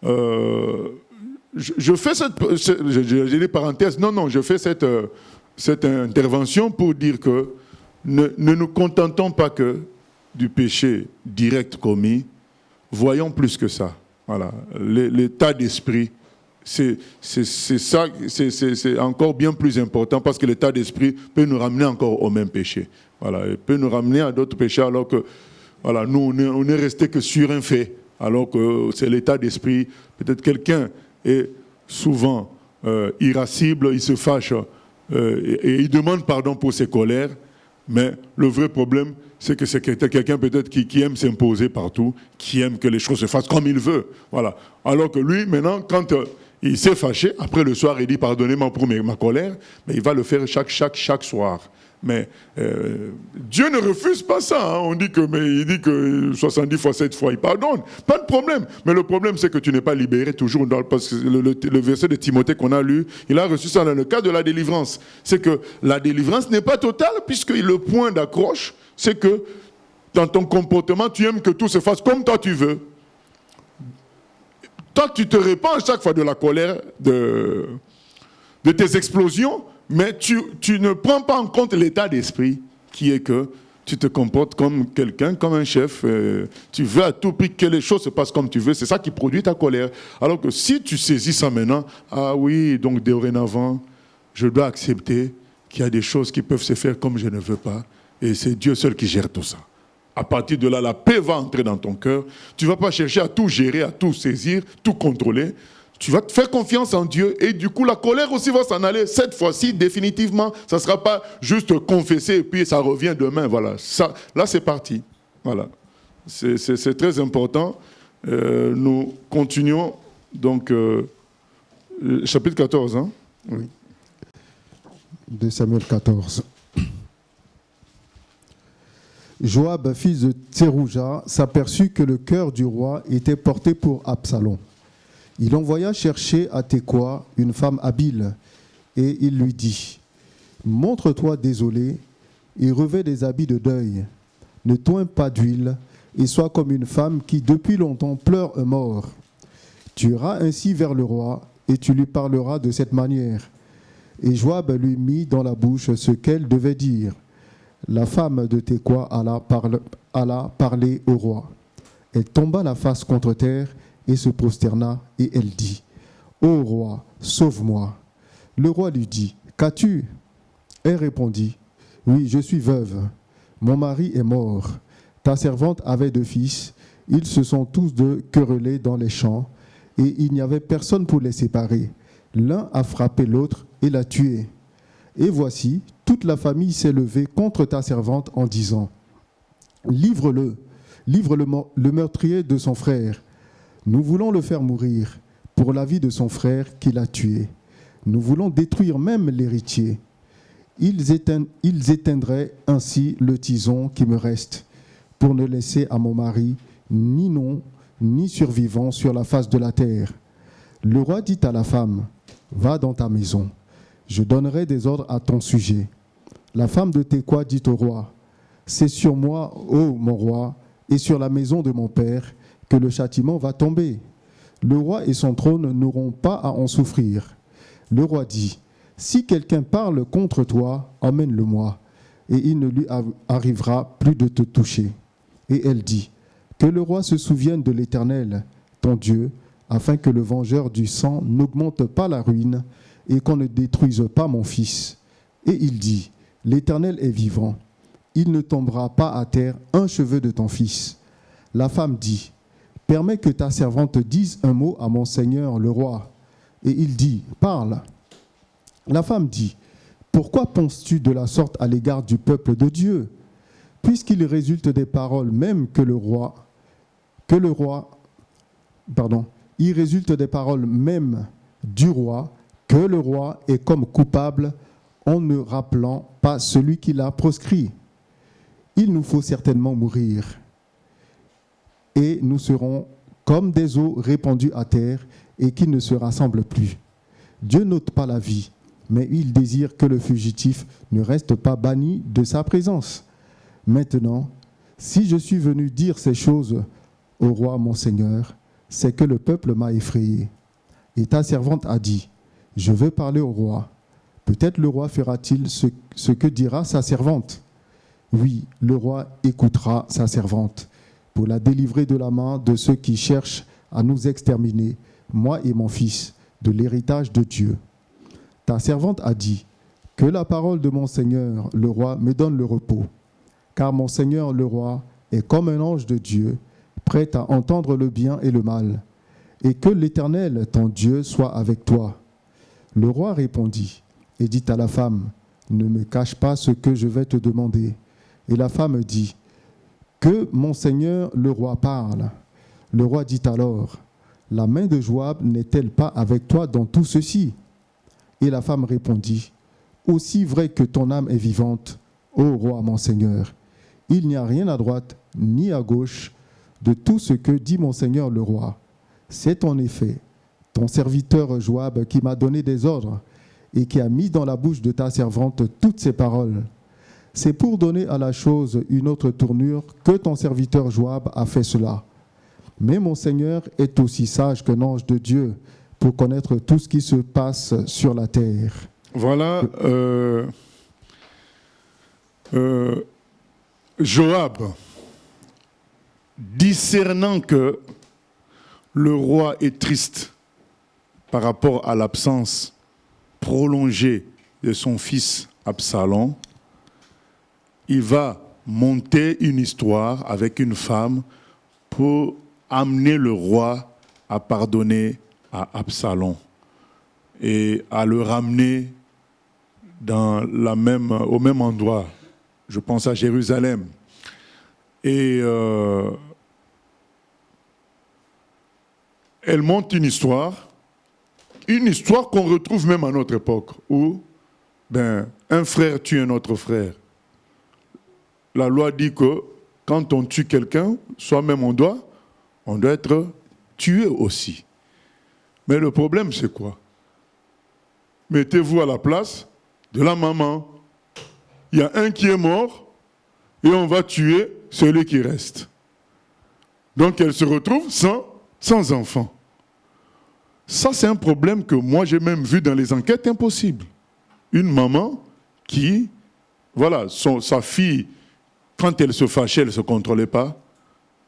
[SPEAKER 1] je fais j'ai des parenthèses. Non, je fais cette intervention pour dire que ne nous contentons pas que du péché direct commis. Voyons plus que ça. Voilà. L'état d'esprit, c'est ça, c'est encore bien plus important parce que l'état d'esprit peut nous ramener encore au même péché. Voilà, il peut nous ramener à d'autres péchés alors que voilà, nous on est resté que sur un fait, alors que c'est l'état d'esprit. Peut-être quelqu'un est souvent irascible, il se fâche et il demande pardon pour ses colères, mais le vrai problème, c'est que c'est quelqu'un peut-être qui aime s'imposer partout, qui aime que les choses se fassent comme il veut. Voilà. Alors que lui, maintenant, quand il s'est fâché, après le soir, il dit pardonnez-moi pour ma colère, mais il va le faire chaque soir. Mais Dieu ne refuse pas ça. Hein. Il dit que 70 fois 7 fois, il pardonne. Pas de problème. Mais le problème, c'est que tu n'es pas libéré toujours. Parce que le verset de Timothée qu'on a lu, il a reçu ça dans le cas de la délivrance. C'est que la délivrance n'est pas totale, puisque le point d'accroche, c'est que dans ton comportement, tu aimes que tout se fasse comme toi tu veux. Toi, tu te répands à chaque fois de la colère, de tes explosions, mais tu ne prends pas en compte l'état d'esprit qui est que tu te comportes comme quelqu'un, comme un chef. Tu veux à tout prix que les choses se passent comme tu veux. C'est ça qui produit ta colère. Alors que si tu saisis ça maintenant, ah oui, donc dorénavant, je dois accepter qu'il y a des choses qui peuvent se faire comme je ne veux pas. Et c'est Dieu seul qui gère tout ça. À partir de là, la paix va entrer dans ton cœur. Tu ne vas pas chercher à tout gérer, à tout saisir, tout contrôler. Tu vas te faire confiance en Dieu et du coup, la colère aussi va s'en aller. Cette fois-ci, définitivement, ça ne sera pas juste confesser et puis ça revient demain. Voilà. Ça, là, c'est parti. Voilà. C'est très important. Nous continuons. Donc, chapitre 14. Hein?
[SPEAKER 2] Oui. 2 Samuel 14. Joab, fils de Tserouja, s'aperçut que le cœur du roi était porté pour Absalom. Il envoya chercher à Tekoa une femme habile, et il lui dit : « Montre-toi désolé et revêt des habits de deuil. Ne toins pas d'huile et sois comme une femme qui depuis longtemps pleure un mort. Tu iras ainsi vers le roi et tu lui parleras de cette manière. » Et Joab lui mit dans la bouche ce qu'elle devait dire. La femme de Tekoa alla parler au roi. Elle tomba la face contre terre et se prosterna, et elle dit : « Ô roi, sauve-moi. » Le roi lui dit : « Qu'as-tu ? » Elle répondit : « Oui, je suis veuve. Mon mari est mort. Ta servante avait 2 fils. Ils se sont tous deux querellés dans les champs, et il n'y avait personne pour les séparer. L'un a frappé l'autre et l'a tué. Et voici, toute la famille s'est levée contre ta servante en disant : livre le meurtrier de son frère. Nous voulons le faire mourir pour la vie de son frère qui l'a tué. Nous voulons détruire même l'héritier. Ils éteindraient ainsi le tison qui me reste, pour ne laisser à mon mari ni nom, ni survivant sur la face de la terre. Le roi dit à la femme, « Va dans ta maison, je donnerai des ordres à ton sujet. » La femme de Tekoa dit au roi, « C'est sur moi, ô mon roi, et sur la maison de mon père, que le châtiment va tomber. Le roi et son trône n'auront pas à en souffrir. » Le roi dit, « Si quelqu'un parle contre toi, emmène-le-moi, et il ne lui arrivera plus de te toucher. » Et elle dit, « Que le roi se souvienne de l'Éternel, ton Dieu, afin que le vengeur du sang n'augmente pas la ruine et qu'on ne détruise pas mon fils. » Et il dit, « L'Éternel est vivant. Il ne tombera pas à terre un cheveu de ton fils. » La femme dit, « Permets que ta servante dise un mot à mon seigneur le roi. » Et il dit, « Parle. » La femme dit, « Pourquoi penses-tu de la sorte à l'égard du peuple de Dieu ? Puisqu'il résulte des paroles même il résulte des paroles même du roi que le roi est comme coupable en ne rappelant pas celui qui l'a proscrit. Il nous faut certainement mourir, et nous serons comme des eaux répandues à terre et qui ne se rassemblent plus. Dieu n'ôte pas la vie, mais il désire que le fugitif ne reste pas banni de sa présence. Maintenant, si je suis venu dire ces choses au roi mon Seigneur, c'est que le peuple m'a effrayé. Et ta servante a dit, je veux parler au roi. Peut-être le roi fera-t-il ce que dira sa servante. Oui, le roi écoutera sa servante pour la délivrer de la main de ceux qui cherchent à nous exterminer, moi et mon fils, de l'héritage de Dieu. Ta servante a dit, que la parole de mon Seigneur, le roi, me donne le repos. Car mon Seigneur, le roi, est comme un ange de Dieu, prêt à entendre le bien et le mal. Et que l'Éternel, ton Dieu, soit avec toi. Le roi répondit et dit à la femme, ne me cache pas ce que je vais te demander. Et la femme dit, que mon Seigneur, le roi, parle. Le roi dit alors, la main de Joab n'est-elle pas avec toi dans tout ceci? Et la femme répondit, aussi vrai que ton âme est vivante, ô roi mon Seigneur, il n'y a rien à droite ni à gauche de tout ce que dit mon Seigneur le roi. C'est en effet ton serviteur Joab qui m'a donné des ordres et qui a mis dans la bouche de ta servante toutes ces paroles. C'est pour donner à la chose une autre tournure que ton serviteur Joab a fait cela. Mais mon Seigneur est aussi sage qu'un ange de Dieu pour connaître tout ce qui se passe sur la terre.
[SPEAKER 1] Voilà, Joab, discernant que le roi est triste par rapport à l'absence prolongée de son fils Absalom, il va monter une histoire avec une femme pour amener le roi à pardonner à Absalom et à le ramener au même endroit. Je pense à Jérusalem. Et elle monte une histoire qu'on retrouve même à notre époque, où un frère tue un autre frère. La loi dit que quand on tue quelqu'un, soi-même on doit être tué aussi. Mais le problème, c'est quoi? Mettez-vous à la place de la maman. Il y a un qui est mort et on va tuer celui qui reste. Donc elle se retrouve sans enfant. Ça, c'est un problème que moi, j'ai même vu dans les enquêtes impossibles. Une maman qui, voilà, sa fille, quand elle se fâchait, elle ne se contrôlait pas.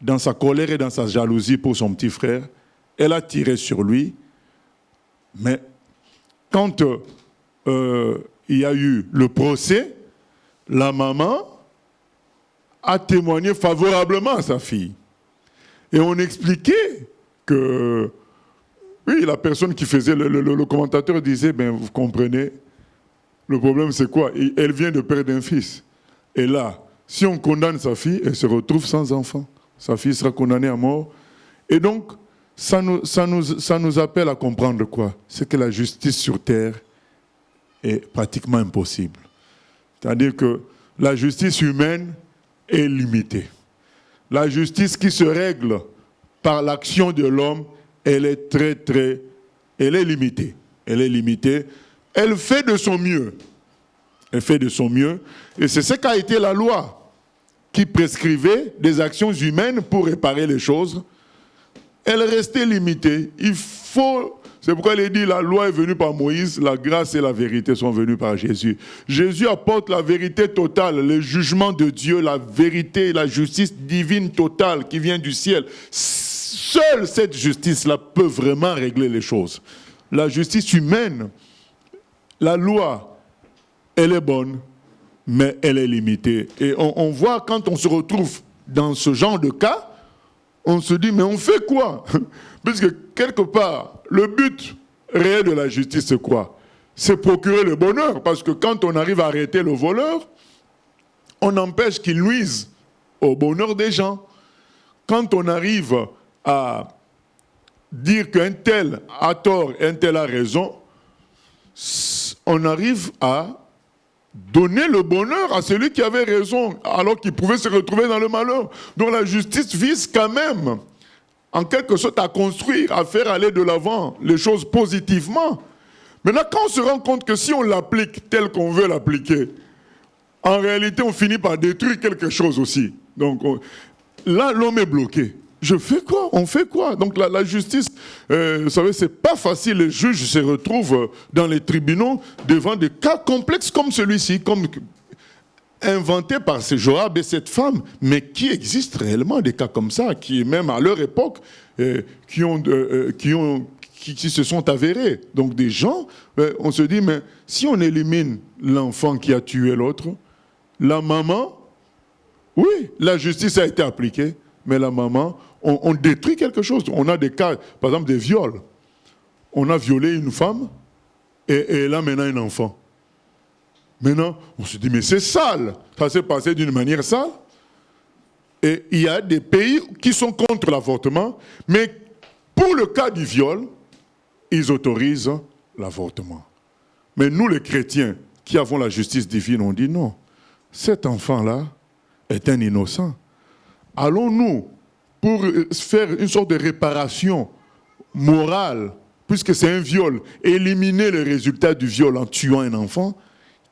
[SPEAKER 1] Dans sa colère et dans sa jalousie pour son petit frère, elle a tiré sur lui. Mais quand il y a eu le procès, la maman a témoigné favorablement à sa fille. Et on expliquait que, oui, la personne qui faisait, le commentateur disait, vous comprenez, le problème c'est quoi? Elle vient de perdre un fils. Et là, si on condamne sa fille, elle se retrouve sans enfant. Sa fille sera condamnée à mort. Et donc, ça nous appelle à comprendre quoi? C'est que la justice sur terre est pratiquement impossible. C'est-à-dire que la justice humaine est limitée. La justice qui se règle par l'action de l'homme, elle est elle est limitée. Elle est limitée. Elle fait de son mieux. Elle fait de son mieux. Et c'est ce qu'a été la loi qui prescrivait des actions humaines pour réparer les choses. Elle restait limitée. C'est pourquoi il est dit, la loi est venue par Moïse, la grâce et la vérité sont venues par Jésus. Jésus apporte la vérité totale, le jugement de Dieu, la vérité, la justice divine totale qui vient du ciel. Seule cette justice-là peut vraiment régler les choses. La justice humaine, la loi, elle est bonne, mais elle est limitée. Et on voit quand on se retrouve dans ce genre de cas, on se dit, mais on fait quoi? Puisque quelque part, le but réel de la justice, c'est quoi? C'est procurer le bonheur. Parce que quand on arrive à arrêter le voleur, on empêche qu'il nuise au bonheur des gens. Quand on arrive à dire qu'un tel a tort, un tel a raison, on arrive à donner le bonheur à celui qui avait raison, alors qu'il pouvait se retrouver dans le malheur. Donc la justice vise quand même, en quelque sorte, à construire, à faire aller de l'avant les choses positivement. Maintenant, quand on se rend compte que si on l'applique tel qu'on veut l'appliquer, en réalité, on finit par détruire quelque chose aussi. Donc là, l'homme est bloqué. Je fais quoi? On fait quoi? Donc la justice, vous savez, c'est pas facile. Les juges se retrouvent dans les tribunaux devant des cas complexes comme celui-ci, comme inventés par ces Joab et cette femme, mais qui existe réellement des cas comme ça, qui même à leur époque, qui se sont avérés. Donc des gens, on se dit, mais si on élimine l'enfant qui a tué l'autre, la maman, oui, la justice a été appliquée, mais la maman, on détruit quelque chose. On a des cas, par exemple, des viols. On a violé une femme et elle a maintenant un enfant. Maintenant, on se dit, mais c'est sale. Ça s'est passé d'une manière sale. Et il y a des pays qui sont contre l'avortement, mais pour le cas du viol, ils autorisent l'avortement. Mais nous, les chrétiens, qui avons la justice divine, on dit non. Cet enfant-là est un innocent. Allons-nous, pour faire une sorte de réparation morale, puisque c'est un viol, éliminer le résultat du viol en tuant un enfant,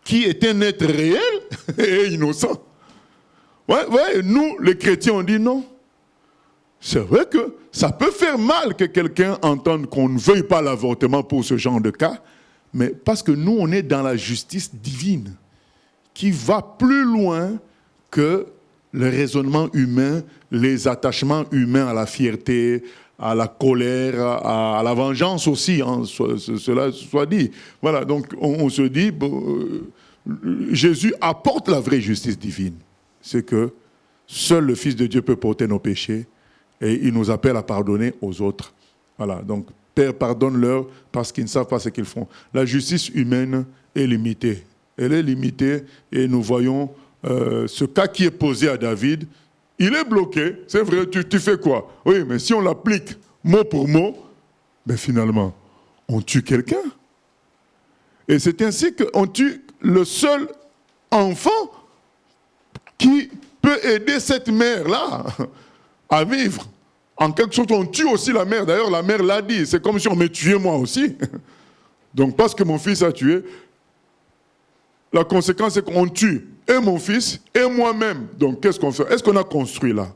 [SPEAKER 1] qui est un être réel et innocent. Ouais, nous, les chrétiens, on dit non. C'est vrai que ça peut faire mal que quelqu'un entende qu'on ne veuille pas l'avortement pour ce genre de cas, mais parce que nous, on est dans la justice divine, qui va plus loin que le raisonnement humain, les attachements humains à la fierté, à la colère, à la vengeance aussi, hein, cela soit dit. Voilà, donc on se dit, Jésus apporte la vraie justice divine. C'est que seul le Fils de Dieu peut porter nos péchés et il nous appelle à pardonner aux autres. Voilà, donc Père, pardonne-leur parce qu'ils ne savent pas ce qu'ils font. La justice humaine est limitée. Elle est limitée et nous voyons ce cas qui est posé à David. Il est bloqué, c'est vrai, tu fais quoi? Oui, mais si on l'applique mot pour mot, ben finalement, on tue quelqu'un. Et c'est ainsi qu'on tue le seul enfant qui peut aider cette mère-là à vivre. En quelque sorte, on tue aussi la mère. D'ailleurs, la mère l'a dit, c'est comme si on me tuait moi aussi. Donc, parce que mon fils a tué, la conséquence, c'est qu'on tue et mon fils et moi-même. Donc, qu'est-ce qu'on fait? Est-ce qu'on a construit là?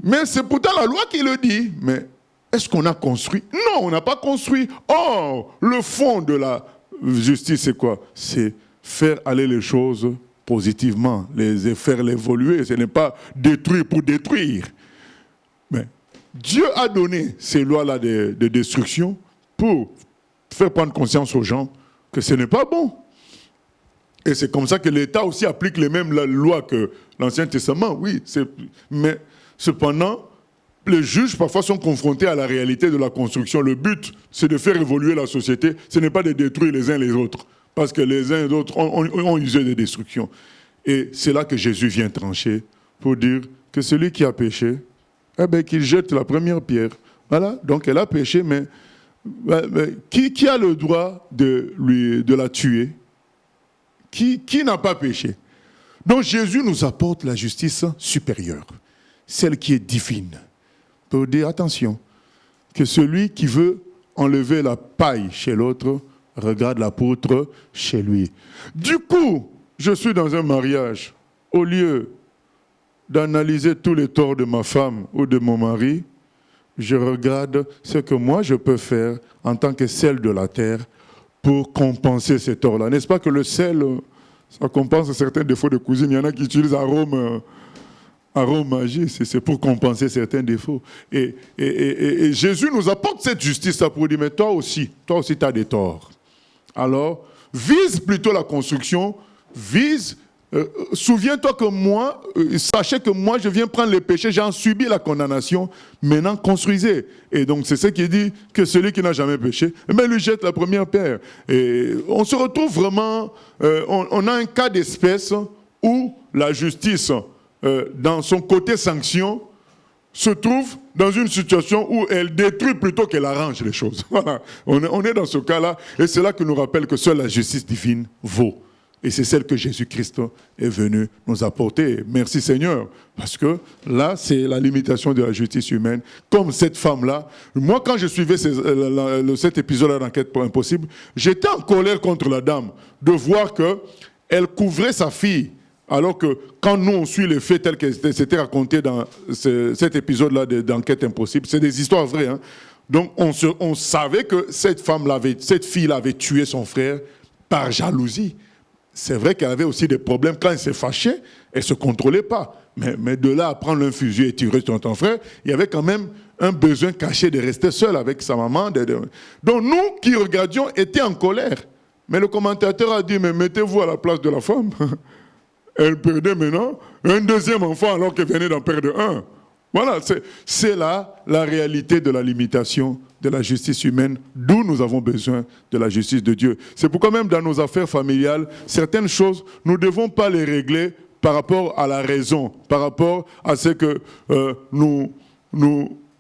[SPEAKER 1] Mais c'est pourtant la loi qui le dit. Mais est-ce qu'on a construit? Non, on n'a pas construit. Oh, le fond de la justice, c'est quoi? C'est faire aller les choses positivement, les faire évoluer. Ce n'est pas détruire pour détruire. Mais Dieu a donné ces lois-là de destruction pour faire prendre conscience aux gens que ce n'est pas bon. Et c'est comme ça que l'État aussi applique les mêmes lois que l'Ancien Testament, oui. Mais cependant, les juges parfois sont confrontés à la réalité de la construction. Le but, c'est de faire évoluer la société. Ce n'est pas de détruire les uns les autres. Parce que les uns et les autres ont usé de destruction. Et c'est là que Jésus vient trancher pour dire que celui qui a péché, qu'il jette la première pierre. Voilà, donc elle a péché, mais qui a le droit de la tuer? Qui n'a pas péché? Donc Jésus nous apporte la justice supérieure, celle qui est divine, pour dire attention, que celui qui veut enlever la paille chez l'autre regarde la poutre chez lui. Du coup, je suis dans un mariage, au lieu d'analyser tous les torts de ma femme ou de mon mari, je regarde ce que moi je peux faire en tant que sel de la terre pour compenser ces torts-là. N'est-ce pas que le sel, ça compense certains défauts de cuisine? Il y en a qui utilisent arôme magique, c'est pour compenser certains défauts. Et Jésus nous apporte cette justice-là pour dire, mais toi aussi tu as des torts. Alors, vise plutôt la construction, souviens-toi que moi, sachez que moi, je viens prendre les péchés, j'ai subi la condamnation, maintenant construisez. Et donc, c'est ce qui dit que celui qui n'a jamais péché, mais lui jette la première pierre. Et on se retrouve vraiment, on a un cas d'espèce où la justice, dans son côté sanction, se trouve dans une situation où elle détruit plutôt qu'elle arrange les choses. Voilà. On est dans ce cas-là, et c'est là que nous rappelle que seule la justice divine vaut. Et c'est celle que Jésus-Christ est venu nous apporter. Merci Seigneur, parce que là, c'est la limitation de la justice humaine. Comme cette femme-là, moi quand je suivais cet épisode-là d'Enquête pour Impossible, j'étais en colère contre la dame de voir qu'elle couvrait sa fille. Alors que quand nous on suit les faits tels que c'était raconté dans cet épisode-là d'Enquête Impossible, c'est des histoires vraies. Hein. Donc on savait que cette fille avait tué son frère par jalousie. C'est vrai qu'elle avait aussi des problèmes. Quand elle s'est fâchée, elle ne se contrôlait pas. Mais de là à prendre un fusil et tirer sur ton frère, il y avait quand même un besoin caché de rester seul avec sa maman. Donc nous qui regardions étions en colère. Mais le commentateur a dit, mais mettez-vous à la place de la femme. Elle perdait maintenant un deuxième enfant alors qu'elle venait d'en perdre un. Voilà, c'est là la réalité de la limitation de la justice humaine, d'où nous avons besoin de la justice de Dieu. C'est pourquoi même dans nos affaires familiales, certaines choses, nous ne devons pas les régler par rapport à la raison, par rapport à ce que nous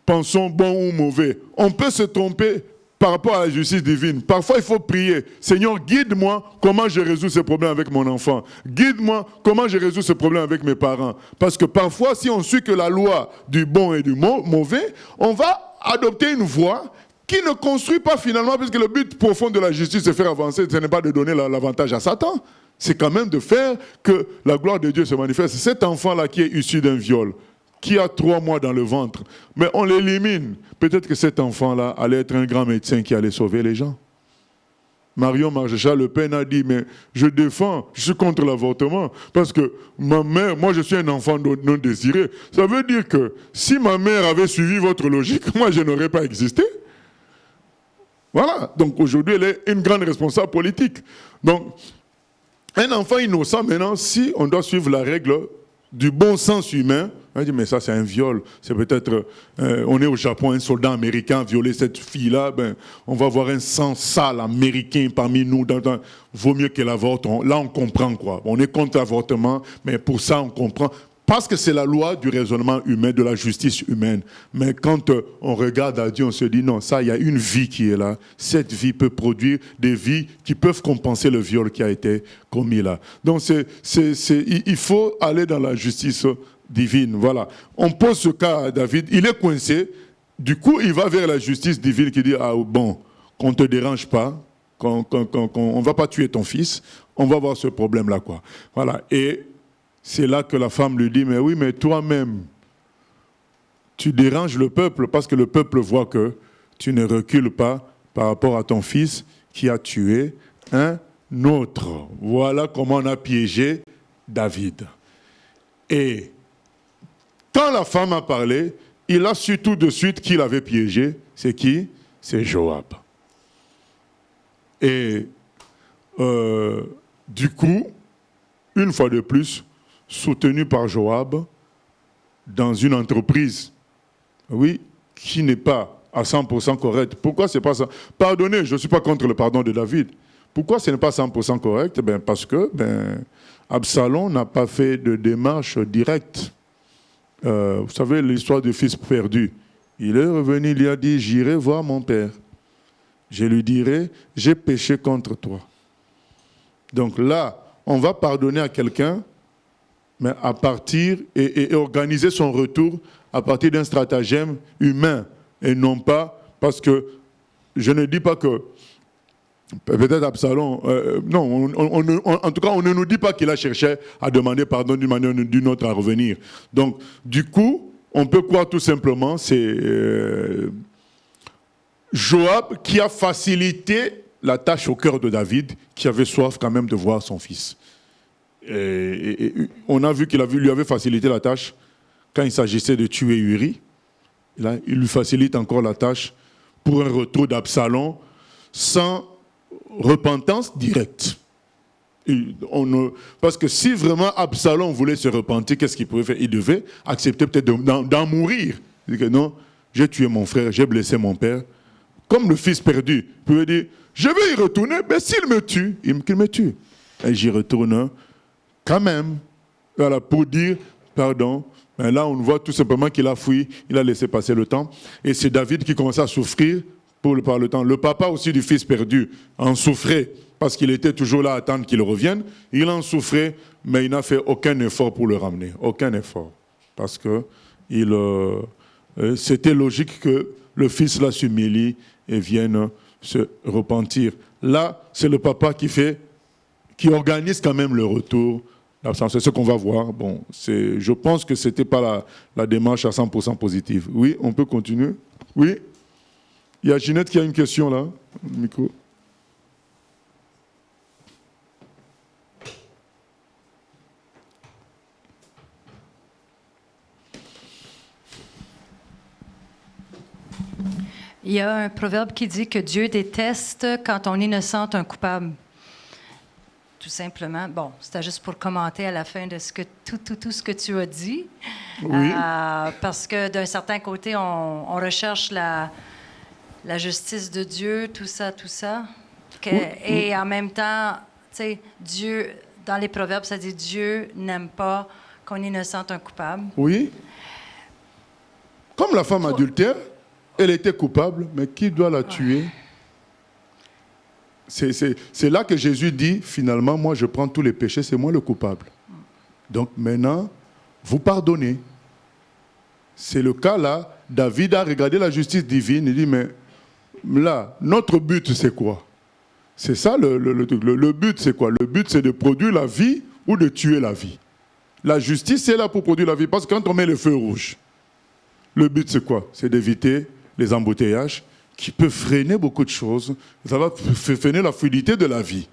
[SPEAKER 1] pensons bon ou mauvais. On peut se tromper par rapport à la justice divine. Parfois, il faut prier. Seigneur, guide-moi comment je résous ce problème avec mon enfant. Guide-moi comment je résous ce problème avec mes parents. Parce que parfois, si on suit que la loi du bon et du mauvais, on va adopter une voie qui ne construit pas finalement, puisque le but profond de la justice, c'est faire avancer, ce n'est pas de donner l'avantage à Satan. C'est quand même de faire que la gloire de Dieu se manifeste. Cet enfant-là qui est issu d'un viol, qui a 3 mois dans le ventre, mais on l'élimine. Peut-être que cet enfant-là allait être un grand médecin qui allait sauver les gens. Marion Maréchal Le Pen a dit, mais je suis contre l'avortement, parce que ma mère, moi je suis un enfant non désiré. Ça veut dire que si ma mère avait suivi votre logique, moi je n'aurais pas existé. Voilà, donc aujourd'hui elle est une grande responsable politique. Donc, un enfant innocent maintenant, si on doit suivre la règle du bon sens humain, on dit mais ça c'est un viol, c'est peut-être, on est au Japon, un soldat américain a violé cette fille-là, on va voir un sang sale américain parmi nous, vaut mieux qu'elle avorte, là on comprend quoi, on est contre l'avortement, mais pour ça on comprend, parce que c'est la loi du raisonnement humain, de la justice humaine, mais quand on regarde à Dieu, on se dit non, ça il y a une vie qui est là, cette vie peut produire des vies qui peuvent compenser le viol qui a été commis là. Donc il faut aller dans la justice divine, voilà. On pose ce cas à David, il est coincé, du coup il va vers la justice divine qui dit, ah bon, qu'on ne te dérange pas, qu'on ne va pas tuer ton fils, on va voir ce problème-là, quoi. Voilà, et c'est là que la femme lui dit, mais oui, mais toi-même, tu déranges le peuple parce que le peuple voit que tu ne recules pas par rapport à ton fils qui a tué un autre. Voilà comment on a piégé David. Et quand la femme a parlé, il a su tout de suite qui l'avait piégé. C'est qui? C'est Joab. Et du coup, une fois de plus, soutenu par Joab dans une entreprise, oui, qui n'est pas à 100% correcte. Pourquoi c'est pas ça? Pardonnez, je ne suis pas contre le pardon de David. Pourquoi ce n'est pas 100% correct? Parce que Absalom n'a pas fait de démarche directe. Vous savez l'histoire du fils perdu. Il est revenu, il lui a dit, j'irai voir mon père. je lui dirai, j'ai péché contre toi. Donc là, on va pardonner à quelqu'un, mais à partir et organiser son retour à partir d'un stratagème humain et non pas parce que je ne dis pas que peut-être Absalom, non, en tout cas, on ne nous dit pas qu'il a cherché à demander pardon d'une manière ou d'une autre à revenir. Donc, du coup, on peut croire tout simplement, c'est Joab qui a facilité la tâche au cœur de David, qui avait soif quand même de voir son fils. Et on a vu qu'il lui avait facilité la tâche quand il s'agissait de tuer Uri. Là, il lui facilite encore la tâche pour un retour d'Absalom sans repentance directe. Parce que si vraiment Absalom voulait se repentir, qu'est-ce qu'il pouvait faire? Il devait accepter peut-être d'en mourir. Il dit que non, j'ai tué mon frère, j'ai blessé mon père. Comme le fils perdu, il pouvait dire, je vais y retourner, mais s'il me tue, qu'il me tue. Et j'y retourne quand même, voilà, pour dire pardon. Mais là, on voit tout simplement qu'il a fui, il a laissé passer le temps. Et c'est David qui commençait à souffrir par le temps. Le papa aussi du fils perdu en souffrait parce qu'il était toujours là à attendre qu'il revienne. Il en souffrait, mais il n'a fait aucun effort pour le ramener. Aucun effort. Parce que c'était logique que le fils là s'humilie et vienne se repentir. Là, c'est le papa qui organise quand même le retour. C'est ce qu'on va voir. Bon, je pense que ce n'était pas la démarche à 100% positive. Oui, on peut continuer. Oui. Il y a Ginette qui a une question là. Micro.
[SPEAKER 6] Il y a un proverbe qui dit que Dieu déteste quand on innocente un coupable. Tout simplement. Bon, c'était juste pour commenter à la fin de tout ce que tu as dit.
[SPEAKER 1] Oui.
[SPEAKER 6] Parce que d'un certain côté, on recherche la justice de Dieu, tout ça. Et en même temps, tu sais, Dieu, dans les proverbes, ça dit Dieu n'aime pas qu'on innocente un coupable.
[SPEAKER 1] Oui. Comme la femme adultère, elle était coupable, mais qui doit la tuer? C'est là que Jésus dit, finalement, moi je prends tous les péchés, c'est moi le coupable. Donc maintenant, vous pardonnez. C'est le cas là, David a regardé la justice divine, il dit, mais là, notre but c'est quoi? C'est ça le but c'est quoi? Le but c'est de produire la vie ou de tuer la vie. La justice c'est là pour produire la vie, parce que quand on met le feu rouge, le but c'est quoi? C'est d'éviter les embouteillages, qui peut freiner beaucoup de choses. Ça va freiner la fluidité de la vie.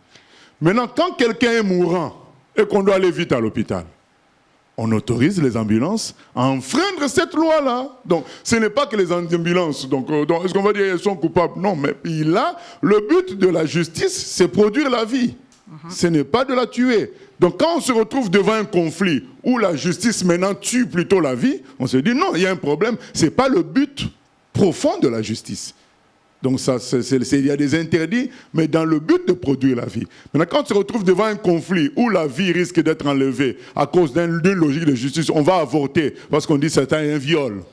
[SPEAKER 1] Maintenant, quand quelqu'un est mourant et qu'on doit aller vite à l'hôpital, on autorise les ambulances à enfreindre cette loi-là. Donc, ce n'est pas que les ambulances, donc est-ce qu'on va dire qu'elles sont coupables? Non, mais là, le but de la justice, c'est produire la vie. Ce n'est pas de la tuer. Donc, quand on se retrouve devant un conflit où la justice maintenant tue plutôt la vie, on se dit non, il y a un problème. Ce n'est pas le but profond de la justice. Donc il y a des interdits, mais dans le but de produire la vie. Maintenant, quand on se retrouve devant un conflit où la vie risque d'être enlevée à cause d'une logique de justice, on va avorter parce qu'on dit que c'est un viol.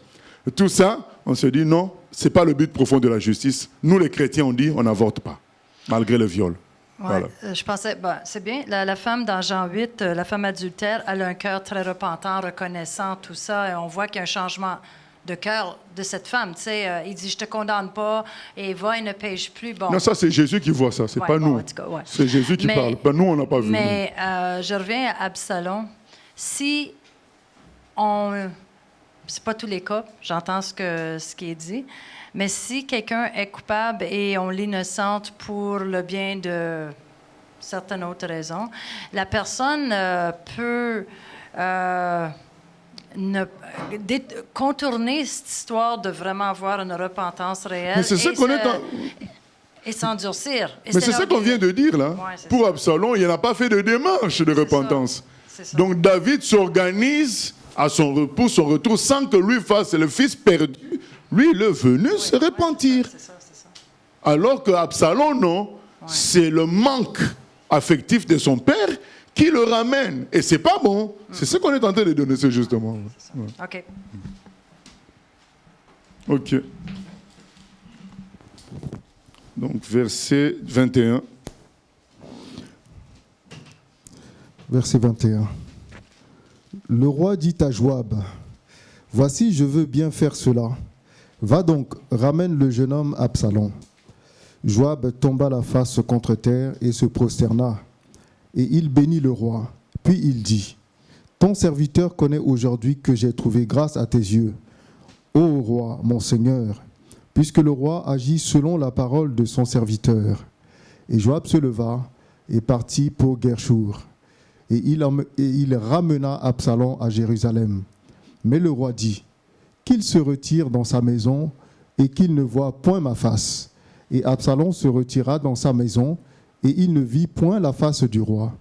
[SPEAKER 1] Tout ça, on se dit non, ce n'est pas le but profond de la justice. Nous, les chrétiens, on dit on n'avorte pas, malgré le viol.
[SPEAKER 6] Ouais,
[SPEAKER 1] voilà.
[SPEAKER 6] Je pensais, c'est bien, la femme dans Jean 8, la femme adultère, elle a un cœur très repentant, reconnaissant, tout ça, et on voit qu'il y a un changement de cœur de cette femme. Tu sais, il dit, je te condamne pas, et va et ne pêche plus. Bon.
[SPEAKER 1] Non, ça, c'est Jésus qui voit ça, c'est pas nous. En tout cas, c'est Jésus qui parle. Ben, nous, on n'a pas vu.
[SPEAKER 6] Mais je reviens à Absalom. Si on... C'est pas tous les cas, j'entends ce qui est dit, mais si quelqu'un est coupable et on l'innocente pour le bien de certaines autres raisons, la personne peut... contourner cette histoire de vraiment avoir une repentance réelle.
[SPEAKER 1] Mais c'est ça qu'on est
[SPEAKER 6] et s'endurcir.
[SPEAKER 1] Mais c'est ça qu'on vient de dire, là. Ouais, pour Absalom, il n'a pas fait de démarche de repentance. Ça. Donc David s'organise pour son retour sans que lui fasse le fils perdu. Lui, il est venu se repentir. C'est ça. Alors que Absalom, non. Ouais. C'est le manque affectif de son père qui le ramène. Et c'est pas bon. C'est ce qu'on est en train de donner, justement. Ouais.
[SPEAKER 6] OK.
[SPEAKER 1] OK. Donc, verset 21.
[SPEAKER 2] Verset 21. Le roi dit à Joab, « Voici, je veux bien faire cela. Va donc, ramène le jeune homme Absalom. » Joab tomba la face contre terre et se prosterna. Et il bénit le roi. Puis il dit, « Ton serviteur connaît aujourd'hui que j'ai trouvé grâce à tes yeux, ô roi, mon Seigneur, puisque le roi agit selon la parole de son serviteur. » Et Joab se leva et partit pour Guerchour. Et il ramena Absalom à Jérusalem. Mais le roi dit, « Qu'il se retire dans sa maison et qu'il ne voie point ma face. » Et Absalom se retira dans sa maison et il ne vit point la face du roi.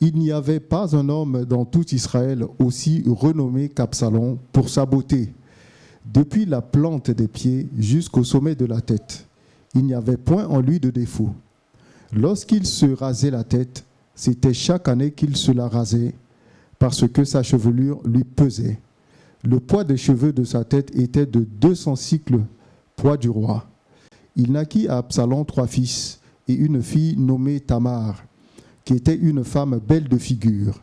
[SPEAKER 2] Il n'y avait pas un homme dans tout Israël aussi renommé qu'Absalom pour sa beauté, depuis la plante des pieds jusqu'au sommet de la tête. Il n'y avait point en lui de défaut. Lorsqu'il se rasait la tête, c'était chaque année qu'il se la rasait, parce que sa chevelure lui pesait. Le poids des cheveux de sa tête était de 200 cycles, poids du roi. Il naquit à Absalom 3 fils et une fille nommée Tamar, qui était une femme belle de figure.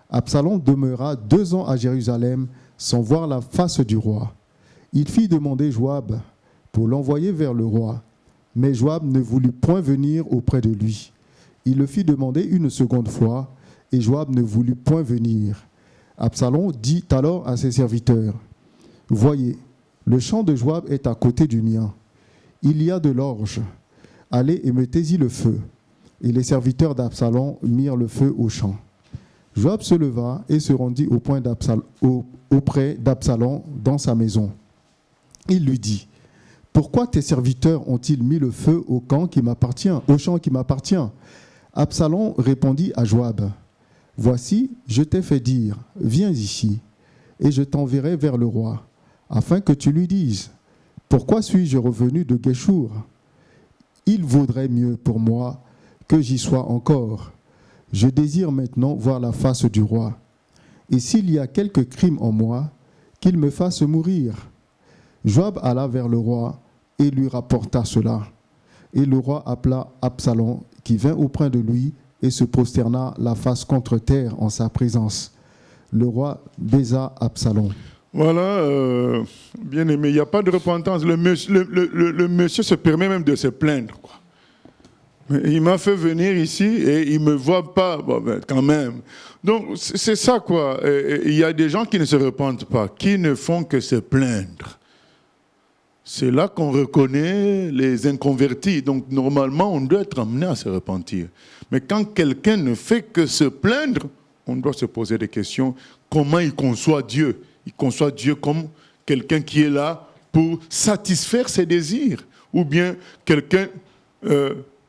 [SPEAKER 2] Absalom demeura 2 ans à Jérusalem sans voir la face du roi. Il fit demander Joab pour l'envoyer vers le roi, mais Joab ne voulut point venir auprès de lui. Il le fit demander une seconde fois, et Joab ne voulut point venir. Absalom dit alors à ses serviteurs, « Voyez, le champ de Joab est à côté du mien. Il y a de l'orge. Allez et mettez-y le feu. » Et les serviteurs d'Absalom mirent le feu au champ. Joab se leva et se rendit auprès d'Absalom dans sa maison. Il lui dit, « Pourquoi tes serviteurs ont-ils mis le feu au champ qui m'appartient ?» Absalom répondit à Joab, « Voici, je t'ai fait dire, viens ici, et je t'enverrai vers le roi, afin que tu lui dises, pourquoi suis-je revenu de Guerchour ? Il vaudrait mieux pour moi que j'y sois encore. Je désire maintenant voir la face du roi. Et s'il y a quelque crime en moi, qu'il me fasse mourir. » Joab alla vers le roi et lui rapporta cela. Et le roi appela Absalom, qui vint auprès de lui et se prosterna la face contre terre en sa présence. Le roi baisa Absalom.
[SPEAKER 1] Voilà, bien aimé, il n'y a pas de repentance. Le monsieur se permet même de se plaindre, quoi. Il m'a fait venir ici et il ne me voit pas, bon, ben, quand même. Donc, c'est ça, quoi. Il y a des gens qui ne se repentent pas, qui ne font que se plaindre. C'est là qu'on reconnaît les inconvertis. Donc, normalement, on doit être amené à se repentir. Mais quand quelqu'un ne fait que se plaindre, on doit se poser des questions. Comment il conçoit Dieu ? Il conçoit Dieu comme quelqu'un qui est là pour satisfaire ses désirs. Ou bien quelqu'un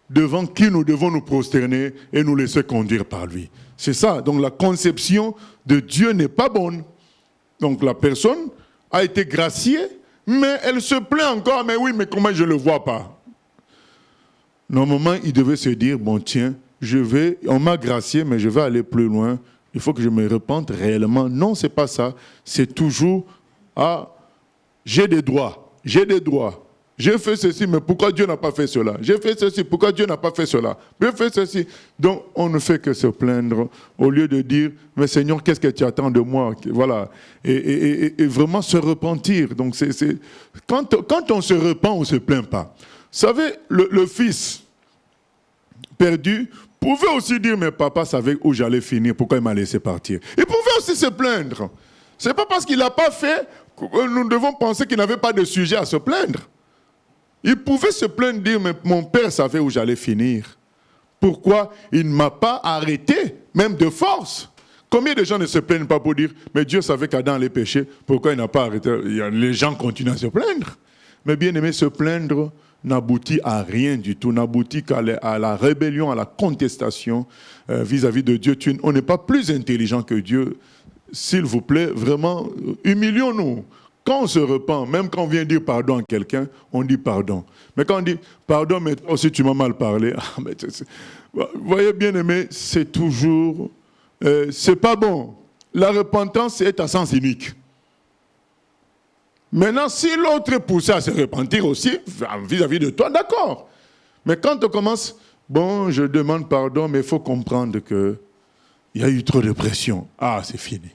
[SPEAKER 1] devant qui nous devons nous prosterner et nous laisser conduire par lui. C'est ça. Donc, la conception de Dieu n'est pas bonne. Donc, la personne a été graciée, mais elle se plaint encore, mais oui, mais comment je ne le vois pas? Normalement, il devait se dire, bon tiens, on m'a gracié, mais je vais aller plus loin, il faut que je me repente réellement. Non, ce n'est pas ça, c'est toujours, j'ai des droits, j'ai fait ceci, mais pourquoi Dieu n'a pas fait cela? J'ai fait ceci, pourquoi Dieu n'a pas fait cela? J'ai fait ceci. Donc, on ne fait que se plaindre au lieu de dire, mais Seigneur, qu'est-ce que tu attends de moi? Voilà. Et vraiment se repentir. Donc, quand on se repent, on ne se plaint pas. Vous savez, le fils perdu pouvait aussi dire, mais papa savait où j'allais finir, pourquoi il m'a laissé partir? Il pouvait aussi se plaindre. Ce n'est pas parce qu'il n'a pas fait que nous devons penser qu'il n'avait pas de sujet à se plaindre. Il pouvait se plaindre, dire, mais mon père savait où j'allais finir. Pourquoi il ne m'a pas arrêté, même de force? Combien de gens ne se plaignent pas pour dire, mais Dieu savait qu'Adam allait pécher, pourquoi il n'a pas arrêté? Les gens continuent à se plaindre. Mais bien aimé, se plaindre n'aboutit à rien du tout, n'aboutit qu'à la rébellion, à la contestation vis-à-vis de Dieu. On n'est pas plus intelligent que Dieu. S'il vous plaît, vraiment, humilions-nous. Quand on se repent, même quand on vient dire pardon à quelqu'un, on dit pardon. Mais quand on dit pardon, mais aussi tu m'as mal parlé, vous voyez bien aimé, c'est toujours, c'est pas bon. La repentance est à sens unique. Maintenant, si l'autre est poussé à se repentir aussi vis-à-vis de toi, d'accord. Mais quand on commence, bon, je demande pardon, mais il faut comprendre qu'il y a eu trop de pression. Ah, c'est fini.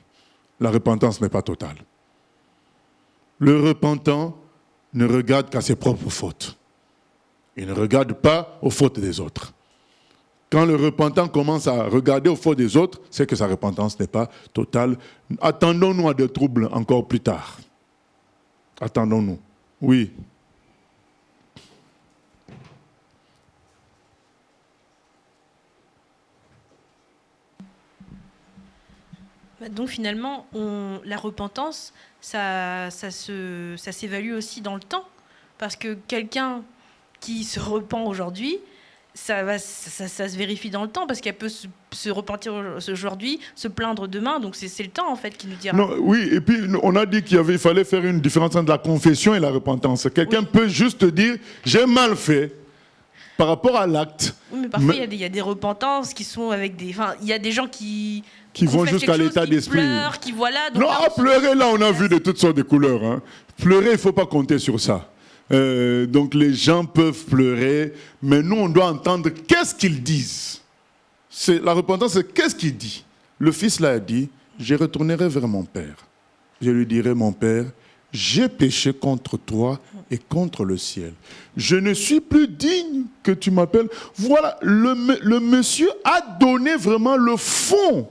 [SPEAKER 1] La repentance n'est pas totale. Le repentant ne regarde qu'à ses propres fautes. Il ne regarde pas aux fautes des autres. Quand le repentant commence à regarder aux fautes des autres, c'est que sa repentance n'est pas totale. Attendons-nous à des troubles encore plus tard. Attendons-nous. Oui.
[SPEAKER 5] Donc finalement, la repentance, ça s'évalue aussi dans le temps. Parce que quelqu'un qui se repent aujourd'hui, ça se vérifie dans le temps, parce qu'elle peut se repentir aujourd'hui, se plaindre demain. Donc c'est le temps, en fait, qui nous dira.
[SPEAKER 1] Non, oui, et puis on a dit qu'il fallait faire une différence entre la confession et la repentance. Quelqu'un peut juste dire « j'ai mal fait ». Par rapport à l'acte.
[SPEAKER 5] Oui, mais parfois, il y a des repentances qui sont avec des... Enfin, il y a des gens qui
[SPEAKER 1] vont jusqu'à l'état d'esprit.
[SPEAKER 5] Qui pleurent, qui voilà... Donc
[SPEAKER 1] non,
[SPEAKER 5] là,
[SPEAKER 1] pleurer, là, on a vu de toutes sortes de couleurs. Hein. Pleurer, il ne faut pas compter sur ça. Donc les gens peuvent pleurer, mais nous, on doit entendre qu'est-ce qu'ils disent. La repentance, c'est qu'est-ce qu'il dit. Le fils là a dit, je retournerai vers mon père. Je lui dirai, mon père, j'ai péché contre toi et contre le ciel. Je ne suis plus digne que tu m'appelles. Voilà, le monsieur a donné vraiment le fond.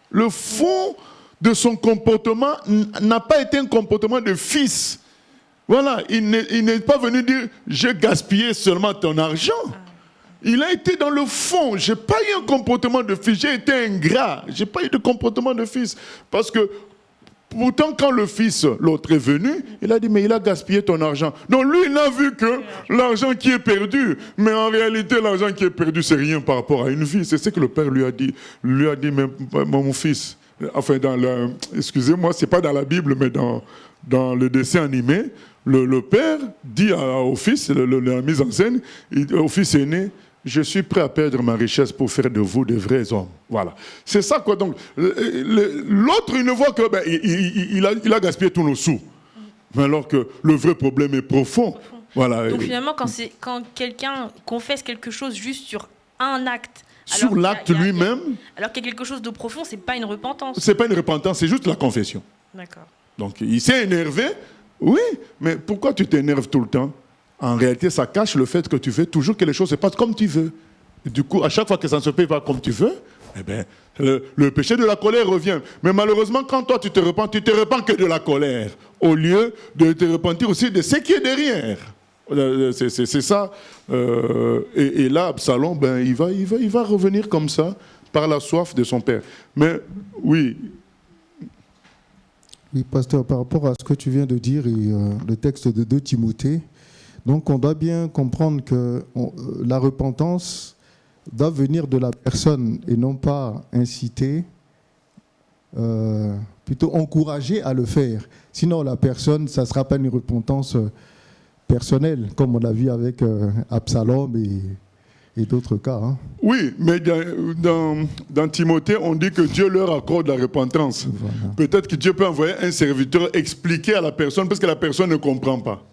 [SPEAKER 1] Le fond de son comportement n'a pas été un comportement de fils. Voilà, il n'est pas venu dire « j'ai gaspillé seulement ton argent ». Il a été dans le fond. Je n'ai pas eu un comportement de fils, j'ai été ingrat. Je n'ai pas eu de comportement de fils. Parce que pourtant, quand le fils, l'autre est venu, il a dit, mais il a gaspillé ton argent. Donc lui, il n'a vu que l'argent qui est perdu. Mais en réalité, l'argent qui est perdu, c'est rien par rapport à une vie. C'est ce que le père lui a dit. Il lui a dit, mais mon fils, enfin, excusez-moi, c'est pas dans la Bible, mais dans le dessin animé, le père dit au fils, la mise en scène, au fils aîné, je suis prêt à perdre ma richesse pour faire de vous de vrais hommes. Voilà. C'est ça, quoi. Donc, l'autre, il ne voit que il a gaspillé tous nos sous. Alors que le vrai problème est profond. Voilà.
[SPEAKER 5] Donc, finalement, quand quelqu'un confesse quelque chose juste sur un acte,
[SPEAKER 1] sur l'acte lui-même.
[SPEAKER 5] Alors qu'il y a quelque chose de profond, c'est pas une repentance.
[SPEAKER 1] C'est pas une repentance, c'est juste la confession.
[SPEAKER 5] D'accord.
[SPEAKER 1] Donc, il s'est énervé. Oui, mais pourquoi tu t'énerves tout le temps? En réalité, ça cache le fait que tu fais toujours que les choses se passent comme tu veux. Et du coup, à chaque fois que ça ne se fait pas comme tu veux, eh bien, le péché de la colère revient. Mais malheureusement, quand toi tu te repens que de la colère, au lieu de te repentir aussi de ce qui est derrière. C'est ça. Et là, Absalom, ben, il va revenir comme ça, par la soif de son père. Mais oui.
[SPEAKER 2] Oui, pasteur, par rapport à ce que tu viens de dire et le texte de 2 Timothée, donc on doit bien comprendre que la repentance doit venir de la personne et non pas inciter, plutôt encourager à le faire. Sinon la personne, ça ne sera pas une repentance personnelle, comme on l'a vu avec Absalom et d'autres cas. Hein.
[SPEAKER 1] Oui, mais dans Timothée, on dit que Dieu leur accorde la repentance. Voilà. Peut-être que Dieu peut envoyer un serviteur expliquer à la personne parce que la personne ne comprend pas.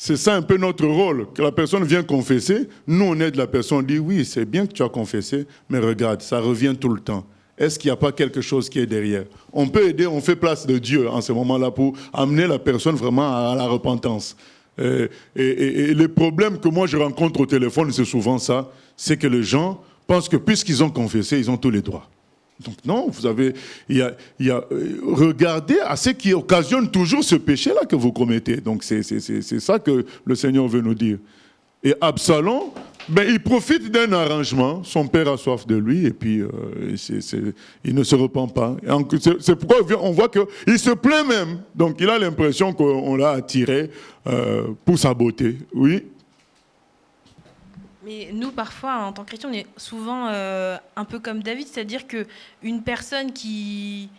[SPEAKER 1] C'est ça un peu notre rôle, que la personne vient confesser, nous on aide la personne, on dit oui, c'est bien que tu as confessé, mais regarde, ça revient tout le temps. Est-ce qu'il n'y a pas quelque chose qui est derrière? On peut aider, on fait place de Dieu en ce moment-là pour amener la personne vraiment à la repentance. Et les problèmes que moi je rencontre au téléphone, c'est souvent ça, c'est que les gens pensent que puisqu'ils ont confessé, ils ont tous les droits. Donc non, regardez à ce qui occasionne toujours ce péché-là que vous commettez. Donc c'est ça que le Seigneur veut nous dire. Et Absalom, ben, il profite d'un arrangement. Son père a soif de lui et puis il ne se repent pas. C'est pourquoi on voit qu'il se plaint même. Donc il a l'impression qu'on l'a attiré pour sa beauté. Oui.
[SPEAKER 5] Mais nous, parfois, en tant que chrétiens, on est souvent un peu comme David, c'est-à-dire qu'une personne qui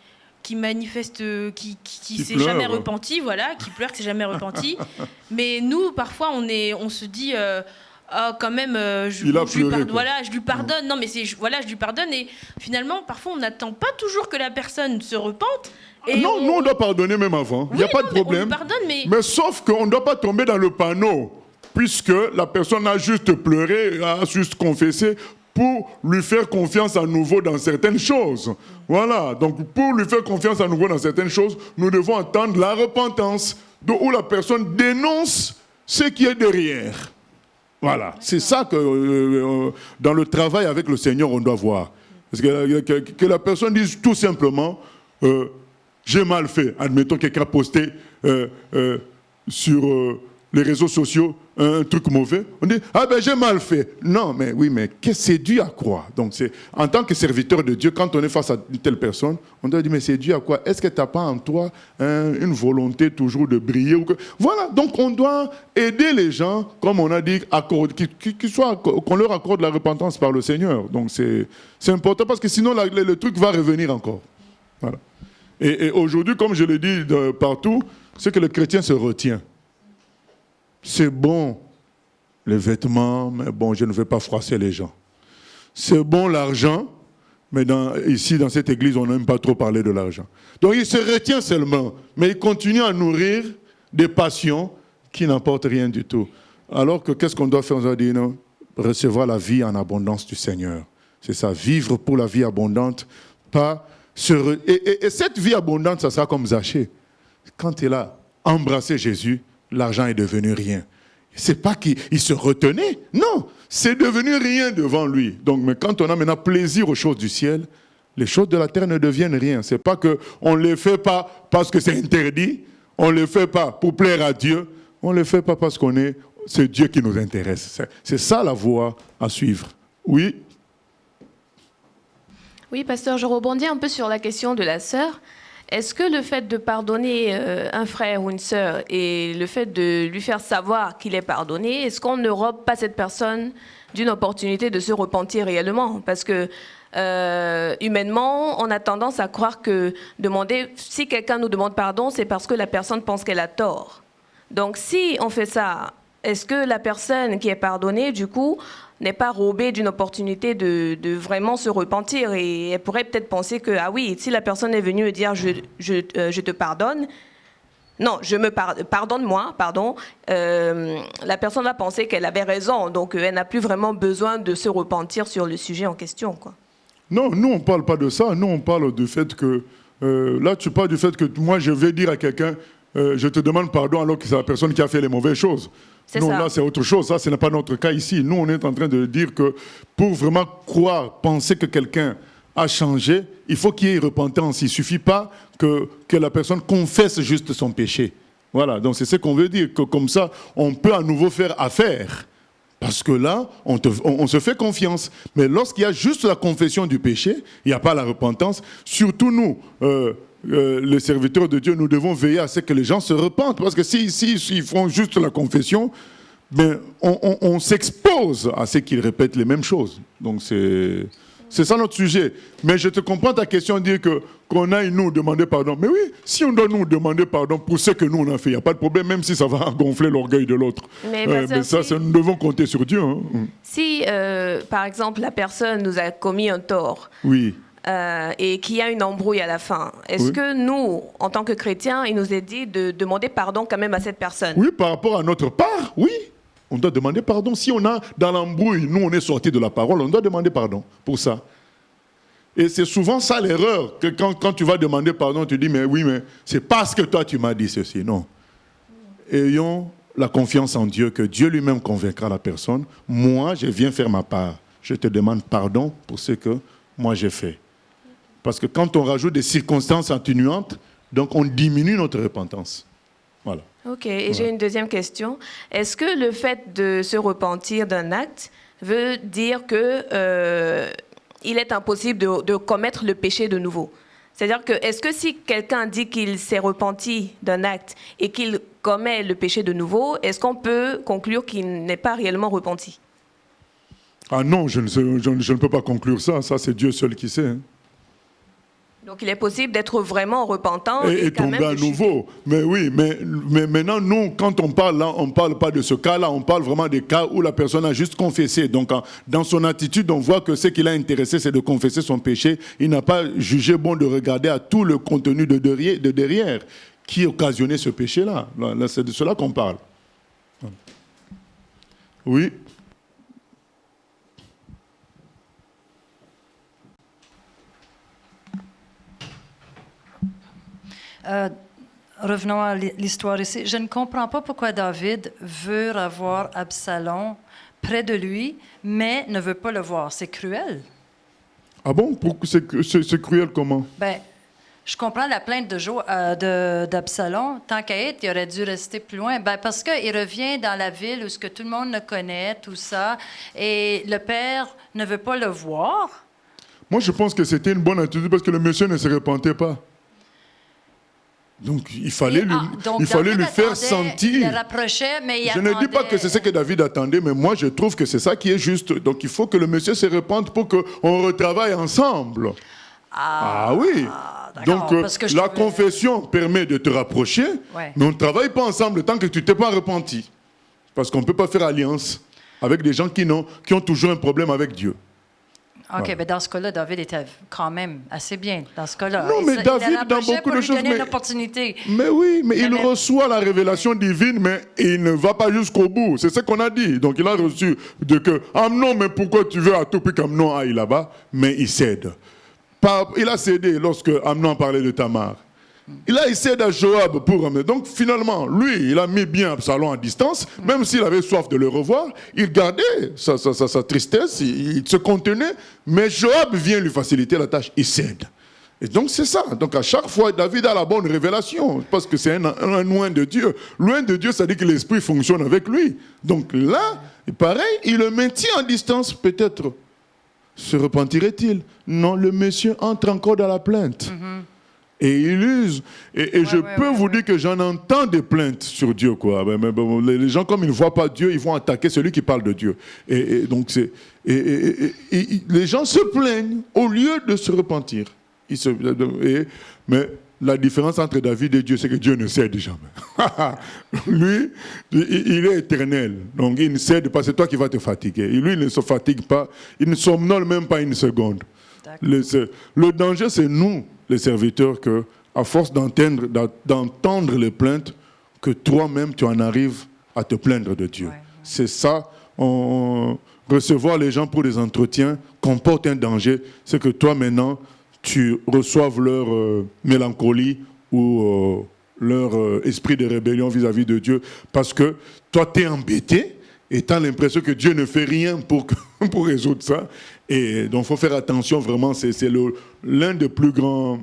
[SPEAKER 5] manifeste, qui s'est jamais repenti, voilà, qui pleure, qui s'est jamais repenti. Mais nous, parfois, on se dit, quand même, je lui pardonne. Non, mais je lui pardonne. Et finalement, parfois, on n'attend pas toujours que la personne se repente. Et
[SPEAKER 1] non, nous, on doit pardonner même avant. Il n'y a pas de problème.
[SPEAKER 5] On pardonne, mais
[SPEAKER 1] sauf qu'on ne doit pas tomber dans le panneau. puisque la personne a juste pleuré, a juste confessé, pour lui faire confiance à nouveau dans certaines choses. Voilà, donc pour lui faire confiance à nouveau dans certaines choses, nous devons attendre la repentance, où la personne dénonce ce qui est derrière. Voilà, c'est ça que dans le travail avec le Seigneur, on doit voir. Parce que la personne dise tout simplement, j'ai mal fait. Admettons que quelqu'un a posté sur les réseaux sociaux un truc mauvais. On dit, ah ben j'ai mal fait. Non, mais oui, mais c'est dû à quoi? Donc en tant que serviteur de Dieu, quand on est face à une telle personne, on doit dire, mais c'est dû à quoi? Est-ce que tu n'as pas en toi une volonté toujours de briller ou que... Voilà, donc on doit aider les gens, comme on a dit, qu'on leur accorde la repentance par le Seigneur. Donc c'est important parce que sinon le truc va revenir encore. Voilà. Et aujourd'hui, comme je l'ai dit partout, c'est que le chrétien se retient. C'est bon les vêtements, mais bon, je ne vais pas froisser les gens. C'est bon l'argent, mais ici, dans cette église, on n'aime pas trop parler de l'argent. Donc il se retient seulement, mais il continue à nourrir des passions qui n'apportent rien du tout. Alors que qu'est-ce qu'on doit faire? On doit dire non, recevoir la vie en abondance du Seigneur. C'est ça, vivre pour la vie abondante, pas et cette vie abondante, ça sera comme Zachée. Quand il a embrassé Jésus, l'argent est devenu rien. C'est pas qu'il se retenait, non, c'est devenu rien devant lui. Donc, mais quand on a maintenant plaisir aux choses du ciel, les choses de la terre ne deviennent rien. C'est pas qu'on ne les fait pas parce que c'est interdit, on ne les fait pas pour plaire à Dieu, on ne les fait pas parce c'est Dieu qui nous intéresse. C'est ça la voie à suivre. Oui.
[SPEAKER 7] Oui, pasteur, je rebondis un peu sur la question de la sœur. Est-ce que le fait de pardonner un frère ou une sœur et le fait de lui faire savoir qu'il est pardonné, est-ce qu'on ne robe pas cette personne d'une opportunité de se repentir réellement? Parce que humainement, on a tendance à croire que si quelqu'un nous demande pardon, c'est parce que la personne pense qu'elle a tort. Donc si on fait ça, est-ce que la personne qui est pardonnée, du coup, n'est pas robée d'une opportunité de vraiment se repentir? Et elle pourrait peut-être penser que, ah oui, si la personne est venue me dire je te pardonne, non, pardonne-moi, pardon, la personne va penser qu'elle avait raison, donc elle n'a plus vraiment besoin de se repentir sur le sujet en question, quoi.
[SPEAKER 1] Non, nous on ne parle pas de ça, nous on parle du fait que, là tu parles du fait que moi je vais dire à quelqu'un, je te demande pardon alors que c'est la personne qui a fait les mauvaises choses. Non, là, c'est autre chose. Ça, ce n'est pas notre cas ici. Nous, on est en train de dire que pour vraiment penser que quelqu'un a changé, il faut qu'il y ait repentance. Il ne suffit pas que la personne confesse juste son péché. Voilà, donc c'est ce qu'on veut dire, que comme ça, on peut à nouveau faire affaire. Parce que là, on se fait confiance. Mais lorsqu'il y a juste la confession du péché, il n'y a pas la repentance. Surtout nous, les serviteurs de Dieu, nous devons veiller à ce que les gens se repentent. Parce que s'ils font juste la confession, ben, on s'expose à ce qu'ils répètent les mêmes choses. Donc c'est ça notre sujet. Mais je te comprends ta question, dire qu'on aille nous demander pardon. Mais oui, si on doit nous demander pardon pour ce que nous on a fait, il n'y a pas de problème, même si ça va gonfler l'orgueil de l'autre. Mais ça, nous devons compter sur Dieu. Hein.
[SPEAKER 7] Si, par exemple, la personne nous a commis un tort,
[SPEAKER 1] oui.
[SPEAKER 7] Et qu'il y a une embrouille à la fin, est-ce que nous, en tant que chrétiens, il nous est dit de demander pardon quand même à cette personne?
[SPEAKER 1] Oui, par rapport à notre part, oui. On doit demander pardon. Si on a dans l'embrouille, nous on est sortis de la parole, on doit demander pardon pour ça. Et c'est souvent ça l'erreur, que quand tu vas demander pardon, tu dis mais oui, mais c'est parce que toi tu m'as dit ceci. Non. Ayons la confiance en Dieu, que Dieu lui-même convaincra la personne. Moi, je viens faire ma part. Je te demande pardon pour ce que moi j'ai fait. Parce que quand on rajoute des circonstances atténuantes, donc on diminue notre repentance. Voilà.
[SPEAKER 7] Ok, et j'ai une deuxième question. Est-ce que le fait de se repentir d'un acte veut dire que il est impossible de commettre le péché de nouveau? C'est-à-dire que, est-ce que si quelqu'un dit qu'il s'est repenti d'un acte et qu'il commet le péché de nouveau, est-ce qu'on peut conclure qu'il n'est pas réellement repenti?
[SPEAKER 1] Ah non, je ne peux pas conclure ça. Ça, c'est Dieu seul qui sait. Hein.
[SPEAKER 7] Donc, il est possible d'être vraiment repentant
[SPEAKER 1] et
[SPEAKER 7] quand
[SPEAKER 1] tomber
[SPEAKER 7] même
[SPEAKER 1] à nouveau. Mais oui, mais maintenant, nous, quand on parle là, on ne parle pas de ce cas-là, on parle vraiment des cas où la personne a juste confessé. Donc, dans son attitude, on voit que ce qui l'a intéressé, c'est de confesser son péché. Il n'a pas jugé bon de regarder à tout le contenu de derrière qui occasionnait ce péché-là. Là, c'est de cela qu'on parle. Oui.
[SPEAKER 6] Revenons à l'histoire ici. Je ne comprends pas pourquoi David veut avoir Absalom près de lui, mais ne veut pas le voir. C'est cruel.
[SPEAKER 1] Ah bon? C'est cruel comment?
[SPEAKER 6] Ben, je comprends la plainte d'Absalom. Tant qu'à être, il aurait dû rester plus loin. Ben, parce qu'il revient dans la ville où ce que tout le monde le connaît, tout ça, et le père ne veut pas le voir.
[SPEAKER 1] Moi, je pense que c'était une bonne attitude parce que le monsieur ne se repentait pas. Donc, il fallait lui faire sentir.
[SPEAKER 6] Il le rapprochait, mais il
[SPEAKER 1] Je ne dis pas que c'est ce que David attendait, mais moi, je trouve que c'est ça qui est juste. Donc, il faut que le monsieur se repente pour qu'on retravaille ensemble. Ah oui. Donc, la confession permet de te rapprocher,
[SPEAKER 6] ouais.
[SPEAKER 1] Mais on ne travaille pas ensemble tant que tu ne t'es pas repenti. Parce qu'on ne peut pas faire alliance avec des gens qui ont toujours un problème avec Dieu.
[SPEAKER 6] OK,
[SPEAKER 1] Voilà.
[SPEAKER 6] mais dans ce cas-là, David était quand même assez bien. Dans ce cas-là,
[SPEAKER 1] Non, mais David, dans beaucoup de choses...
[SPEAKER 6] une opportunité.
[SPEAKER 1] Mais oui, mais il reçoit la révélation divine, mais il ne va pas jusqu'au bout. C'est ce qu'on a dit. Donc il a reçu de que Amnon, mais pourquoi tu veux à tout prix qu'Amnon aille là-bas? Mais il cède. Il a cédé lorsque Amnon parlait de Tamar. Il cède à Joab pour amener. Donc finalement, lui, il a mis bien Absalom à distance, même s'il avait soif de le revoir, il gardait sa tristesse, il se contenait, mais Joab vient lui faciliter la tâche, il cède. Et donc c'est ça. Donc à chaque fois, David a la bonne révélation, parce que c'est un loin de Dieu. Loin de Dieu, ça dit que l'esprit fonctionne avec lui. Donc là, pareil, il le maintient à distance, peut-être. Se repentirait-il? Non, le monsieur entre encore dans la plainte. Et il use. Et je peux vous dire que j'en entends des plaintes sur Dieu, quoi. Mais bon, les gens, comme ils ne voient pas Dieu, ils vont attaquer celui qui parle de Dieu. Et donc, les gens se plaignent au lieu de se repentir. Mais la différence entre David et Dieu, c'est que Dieu ne cède jamais. Lui, il est éternel. Donc, il ne cède pas. C'est toi qui vas te fatiguer. Et lui, il ne se fatigue pas. Il ne somnole même pas une seconde. Le danger, c'est nous, les serviteurs, que, à force d'entendre les plaintes, que toi-même, tu en arrives à te plaindre de Dieu. Ouais. C'est ça. Recevoir les gens pour des entretiens comporte un danger. C'est que toi, maintenant, tu reçoives leur mélancolie ou leur esprit de rébellion vis-à-vis de Dieu. Parce que toi, tu es embêté et tu as l'impression que Dieu ne fait rien pour résoudre ça. Et donc, il faut faire attention, vraiment. C'est l'une des plus grandes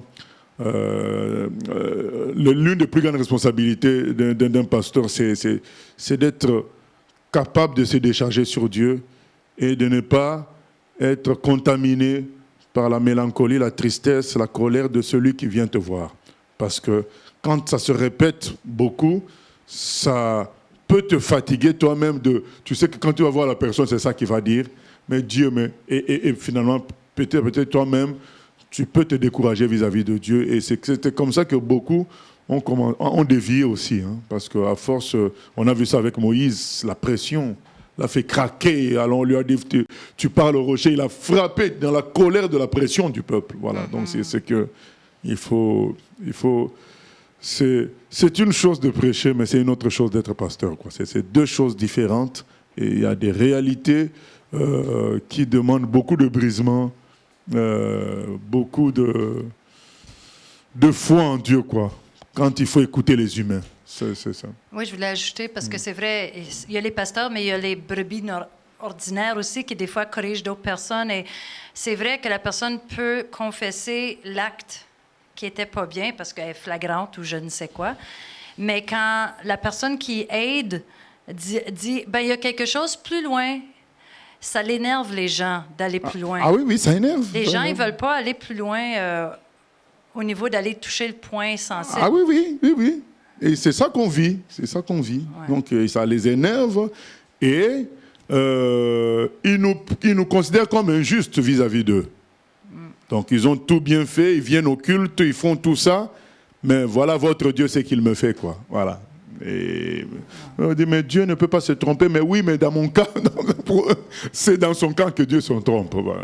[SPEAKER 1] responsabilités d'un pasteur, c'est d'être capable de se décharger sur Dieu et de ne pas être contaminé par la mélancolie, la tristesse, la colère de celui qui vient te voir. Parce que quand ça se répète beaucoup, ça peut te fatiguer toi-même. Tu sais que quand tu vas voir la personne, c'est ça qu'il va dire. Mais Dieu, et finalement, peut-être toi-même, tu peux te décourager vis-à-vis de Dieu. Et c'était comme ça que beaucoup ont dévié aussi. Hein, parce qu'à force, on a vu ça avec Moïse, la pression l'a fait craquer. Alors on lui a dit, tu parles au rocher. Il a frappé dans la colère de la pression du peuple. Voilà. Donc c'est que c'est une chose de prêcher, mais c'est une autre chose d'être pasteur, quoi. C'est deux choses différentes. Et il y a des réalités qui demandent beaucoup de brisement, beaucoup de foi en Dieu, quoi, quand il faut écouter les humains. C'est ça.
[SPEAKER 6] Oui, je voulais ajouter, parce que c'est vrai, il y a les pasteurs, mais il y a les brebis ordinaires aussi qui, des fois, corrigent d'autres personnes. Et c'est vrai que la personne peut confesser l'acte qui n'était pas bien, parce qu'elle est flagrante ou je ne sais quoi. Mais quand la personne qui aide dit ben, il y a quelque chose plus loin, ça l'énerve les gens d'aller plus loin.
[SPEAKER 1] Ah oui, ça énerve.
[SPEAKER 6] Les gens, ils ne veulent pas aller plus loin au niveau d'aller toucher le point sensible.
[SPEAKER 1] Ah oui. Et c'est ça qu'on vit. Ouais. Donc, ça les énerve et ils nous considèrent comme injustes vis-à-vis d'eux. Donc, ils ont tout bien fait, ils viennent au culte, ils font tout ça, mais voilà votre Dieu, c'est qu'il me fait, quoi. Voilà. Et on dit, mais Dieu ne peut pas se tromper. Mais oui, mais dans mon cas, c'est dans son cas que Dieu se trompe. Voilà.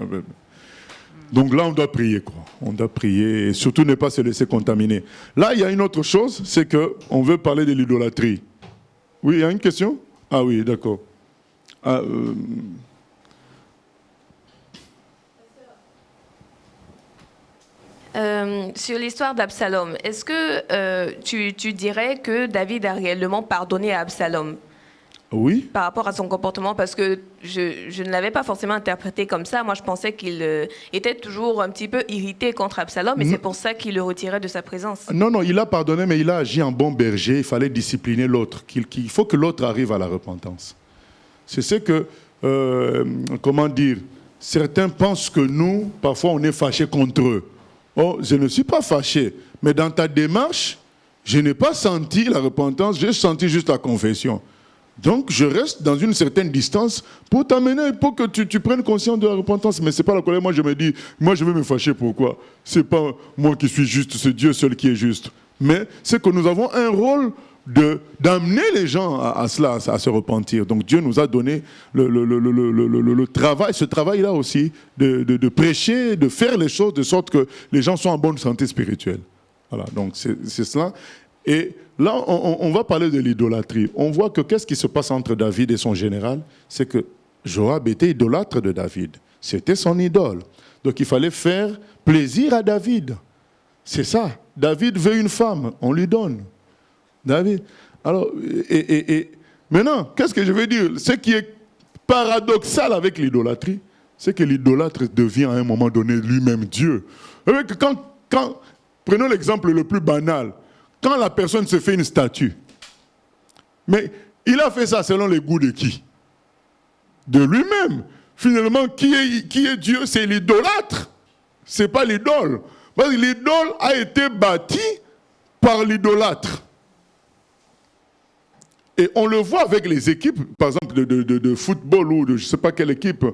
[SPEAKER 1] Donc là, on doit prier, quoi. On doit prier et surtout ne pas se laisser contaminer. Là, il y a une autre chose, c'est qu'on veut parler de l'idolâtrie. Oui, il y a une question? Ah oui, d'accord.
[SPEAKER 7] Sur l'histoire d'Absalom, est-ce que tu dirais que David a réellement pardonné à Absalom
[SPEAKER 1] Oui.
[SPEAKER 7] par rapport à son comportement? Parce que je ne l'avais pas forcément interprété comme ça. Moi, je pensais qu'il était toujours un petit peu irrité contre Absalom, et c'est pour ça qu'il le retirait de sa présence.
[SPEAKER 1] Non, il a pardonné, mais il a agi en bon berger. Il fallait discipliner l'autre. Il faut que l'autre arrive à la repentance. C'est ce que, comment dire, certains pensent que nous, parfois, on est fâchés contre eux. Oh, je ne suis pas fâché, mais dans ta démarche, je n'ai pas senti la repentance, j'ai senti juste la confession. Donc, je reste dans une certaine distance pour t'amener, pour que tu prennes conscience de la repentance. Mais ce n'est pas la colère. Moi, je me dis, moi, je vais me fâcher. Pourquoi? Ce n'est pas moi qui suis juste, c'est Dieu seul qui est juste. Mais c'est que nous avons un rôle d'amener les gens à cela, à se repentir. Donc Dieu nous a donné le travail, ce travail-là aussi, de prêcher, de faire les choses de sorte que les gens soient en bonne santé spirituelle. Voilà, donc c'est cela. Et là, on va parler de l'idolâtrie. On voit que qu'est-ce qui se passe entre David et son général? C'est que Joab était idolâtre de David. C'était son idole. Donc il fallait faire plaisir à David. C'est ça. David veut une femme, on lui donne. David. Alors, et maintenant, qu'est-ce que je veux dire? Ce qui est paradoxal avec l'idolâtrie, c'est que l'idolâtre devient à un moment donné lui-même Dieu. Prenons l'exemple le plus banal. Quand la personne se fait une statue, mais il a fait ça selon les goûts de qui? De lui-même. Finalement, qui est Dieu? C'est l'idolâtre. Ce n'est pas l'idole. Parce que l'idole a été bâtie par l'idolâtre. Et on le voit avec les équipes, par exemple de football ou de je ne sais pas quelle équipe.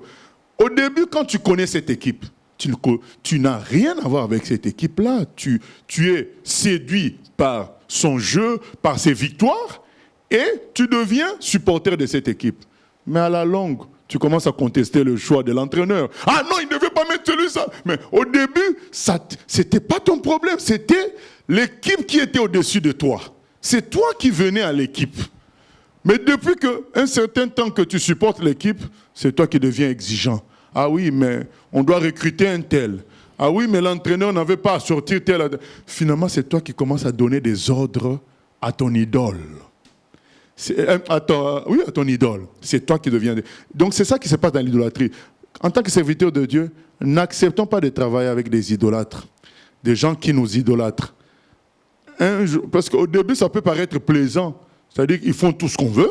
[SPEAKER 1] Au début, quand tu connais cette équipe, tu n'as rien à voir avec cette équipe-là. Tu es séduit par son jeu, par ses victoires, et tu deviens supporter de cette équipe. Mais à la longue, tu commences à contester le choix de l'entraîneur. Ah non, il ne devait pas mettre celui-là. Mais au début, ce n'était pas ton problème, c'était l'équipe qui était au-dessus de toi. C'est toi qui venais à l'équipe. Mais depuis qu'un certain temps que tu supportes l'équipe, c'est toi qui deviens exigeant. Ah oui, mais on doit recruter un tel. Ah oui, mais l'entraîneur n'avait pas à sortir tel. Finalement, c'est toi qui commences à donner des ordres à ton idole. À ton idole. C'est toi qui deviens... Donc c'est ça qui se passe dans l'idolâtrie. En tant que serviteur de Dieu, n'acceptons pas de travailler avec des idolâtres. Des gens qui nous idolâtrent. Parce qu'au début, ça peut paraître plaisant. C'est-à-dire qu'ils font tout ce qu'on veut,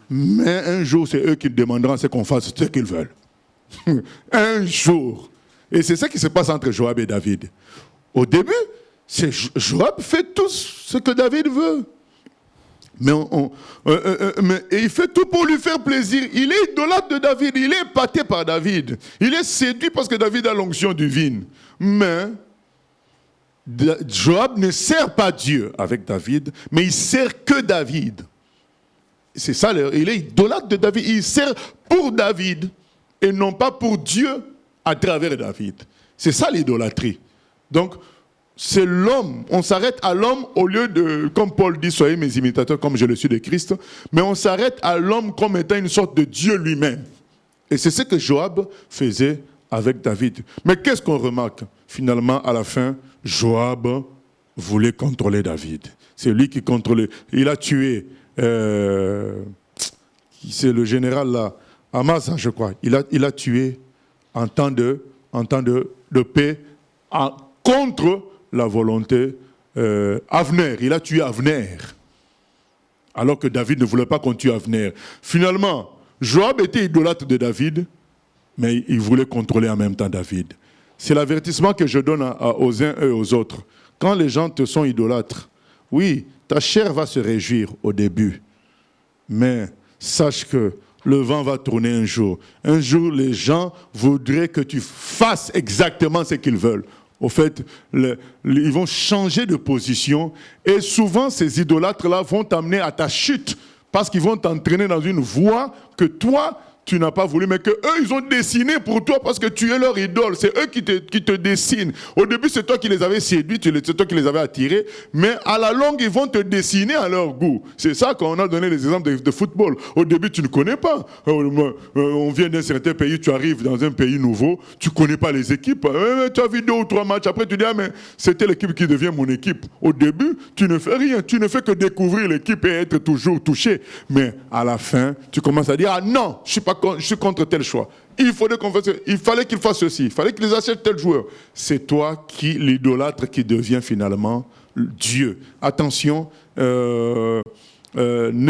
[SPEAKER 1] mais un jour, c'est eux qui demanderont à ce qu'on fasse ce qu'ils veulent. Un jour. Et c'est ça qui se passe entre Joab et David. Au début, Joab fait tout ce que David veut. Mais et il fait tout pour lui faire plaisir. Il est idolâtre de David, il est épaté par David. Il est séduit parce que David a l'onction divine. Mais Joab ne sert pas Dieu avec David, mais il sert que David. C'est ça, il est idolâtre de David. Il sert pour David et non pas pour Dieu à travers David. C'est ça l'idolâtrie. Donc, c'est l'homme. On s'arrête à l'homme au lieu de, comme Paul dit, soyez mes imitateurs comme je le suis de Christ, mais on s'arrête à l'homme comme étant une sorte de Dieu lui-même. Et c'est ce que Joab faisait avec David. Mais qu'est-ce qu'on remarque? Finalement, à la fin, Joab voulait contrôler David. C'est lui qui contrôlait. Il a tué, c'est le général là, Amasa, je crois. Il a tué en temps de paix contre la volonté Avner. Il a tué Avner. Alors que David ne voulait pas qu'on tue Avner. Finalement, Joab était idolâtre de David, mais il voulait contrôler en même temps David. C'est l'avertissement que je donne aux uns et aux autres. Quand les gens te sont idolâtres, oui, ta chair va se réjouir au début, mais sache que le vent va tourner un jour. Un jour, les gens voudraient que tu fasses exactement ce qu'ils veulent. Au fait, ils vont changer de position et souvent, ces idolâtres-là vont t'amener à ta chute parce qu'ils vont t'entraîner dans une voie que toi, tu n'as pas voulu, mais que eux, ils ont dessiné pour toi parce que tu es leur idole. C'est eux qui te dessinent. Au début, c'est toi qui les avais séduits, c'est toi qui les avais attirés, mais à la longue, ils vont te dessiner à leur goût. C'est ça qu'on a donné les exemples de football. Au début, tu ne connais pas. On vient d'un certain pays, tu arrives dans un pays nouveau, tu ne connais pas les équipes. Tu as vu 2 ou 3 matchs, après tu dis, ah, mais c'était l'équipe qui devient mon équipe. Au début, tu ne fais rien, tu ne fais que découvrir l'équipe et être toujours touché. Mais à la fin, tu commences à dire, ah non, je suis contre tel choix. Il fallait qu'il fasse ceci, il fallait qu'ils achètent tel joueur. C'est toi l'idolâtre qui devient finalement Dieu. Attention, ne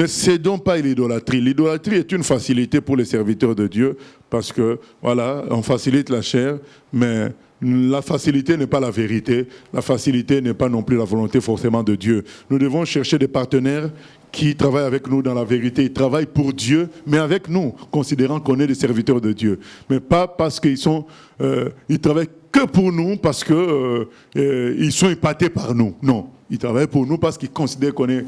[SPEAKER 1] cédons pas à l'idolâtrie. L'idolâtrie est une facilité pour les serviteurs de Dieu parce que, voilà, on facilite la chair, mais la facilité n'est pas la vérité. La facilité n'est pas non plus la volonté forcément de Dieu. Nous devons chercher des partenaires qui travaillent avec nous dans la vérité. Ils travaillent pour Dieu, mais avec nous, considérant qu'on est des serviteurs de Dieu. Mais pas parce qu'ils travaillent que pour nous, parce qu'ils sont épatés par nous. Non. Ils travaillent pour nous parce qu'ils considèrent qu'on est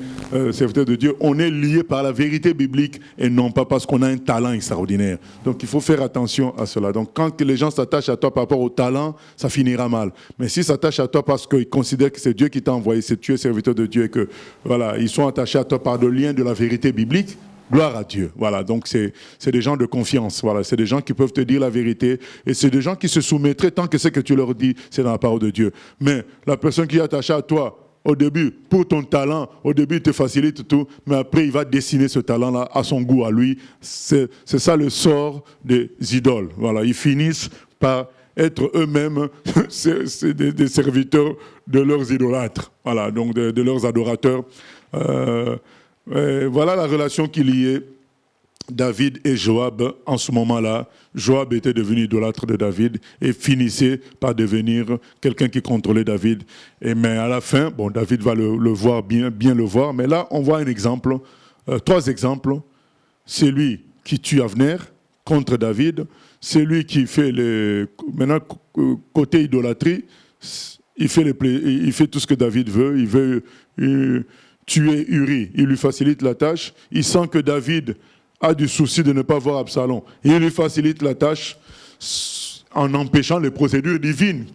[SPEAKER 1] serviteurs de Dieu. On est liés par la vérité biblique et non pas parce qu'on a un talent extraordinaire. Donc il faut faire attention à cela. Donc quand les gens s'attachent à toi par rapport au talent, ça finira mal. Mais s'ils s'attachent à toi parce qu'ils considèrent que c'est Dieu qui t'a envoyé, c'est tu es serviteur de Dieu et que voilà, ils sont attachés à toi par le lien de la vérité biblique, gloire à Dieu. Voilà, donc c'est des gens de confiance. Voilà, c'est des gens qui peuvent te dire la vérité et c'est des gens qui se soumettraient tant que ce que tu leur dis, c'est dans la parole de Dieu. Mais la personne qui est attachée à toi, au début, pour ton talent, au début, il te facilite tout, mais après, il va dessiner ce talent-là à son goût, à lui. C'est ça le sort des idoles. Voilà, ils finissent par être eux-mêmes des serviteurs de leurs idolâtres, voilà, donc de leurs adorateurs. Voilà la relation qu'il y ait. David et Joab, en ce moment-là, Joab était devenu idolâtre de David et finissait par devenir quelqu'un qui contrôlait David. Mais à la fin, bon, David va le voir, bien le voir, mais là, on voit un exemple, 3 exemples. C'est lui qui tue Avner contre David, c'est lui qui fait maintenant, côté idolâtrie, il fait tout ce que David veut, il veut tuer Uri, il lui facilite la tâche, il sent que David a du souci de ne pas voir Absalom. Il lui facilite la tâche en empêchant les procédures divines,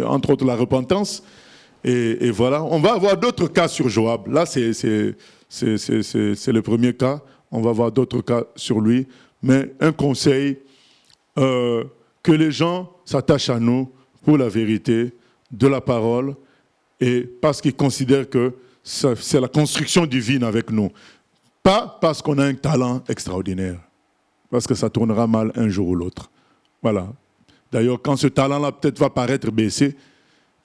[SPEAKER 1] entre autres la repentance. Et voilà, on va avoir d'autres cas sur Joab. Là, c'est le premier cas. On va avoir d'autres cas sur lui. Mais un conseil, que les gens s'attachent à nous pour la vérité de la parole et parce qu'ils considèrent que c'est la construction divine avec nous. Pas parce qu'on a un talent extraordinaire, parce que ça tournera mal un jour ou l'autre. Voilà. D'ailleurs, quand ce talent-là peut-être va paraître baissé,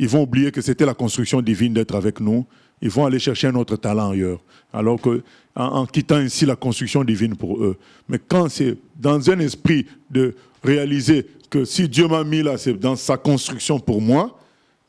[SPEAKER 1] ils vont oublier que c'était la construction divine d'être avec nous. Ils vont aller chercher un autre talent ailleurs. Alors qu'en quittant ainsi la construction divine pour eux. Mais quand c'est dans un esprit de réaliser que si Dieu m'a mis là, c'est dans sa construction pour moi,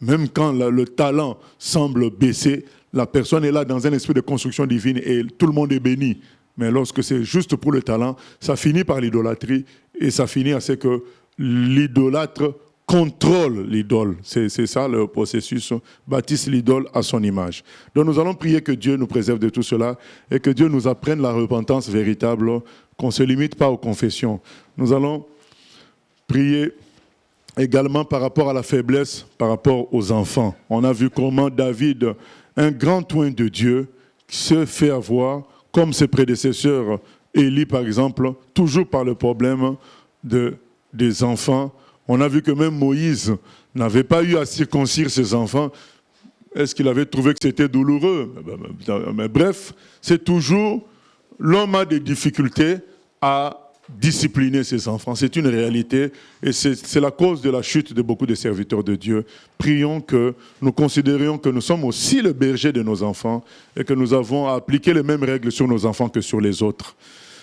[SPEAKER 1] même quand le talent semble baisser, la personne est là dans un esprit de construction divine et tout le monde est béni. Mais lorsque c'est juste pour le talent, ça finit par l'idolâtrie et ça finit à ce que l'idolâtre contrôle l'idole. C'est ça le processus, bâtisse l'idole à son image. Donc nous allons prier que Dieu nous préserve de tout cela et que Dieu nous apprenne la repentance véritable, qu'on ne se limite pas aux confessions. Nous allons prier également par rapport à la faiblesse, par rapport aux enfants. On a vu comment David, un grand oint de Dieu, se fait avoir, comme ses prédécesseurs, Élie par exemple, toujours par le problème des enfants. On a vu que même Moïse n'avait pas eu à circoncire ses enfants. Est-ce qu'il avait trouvé que c'était douloureux? Mais bref, c'est toujours, l'homme a des difficultés à discipliner ses enfants. C'est une réalité et c'est la cause de la chute de beaucoup de serviteurs de Dieu. Prions que nous considérions que nous sommes aussi le berger de nos enfants et que nous avons à appliquer les mêmes règles sur nos enfants que sur les autres.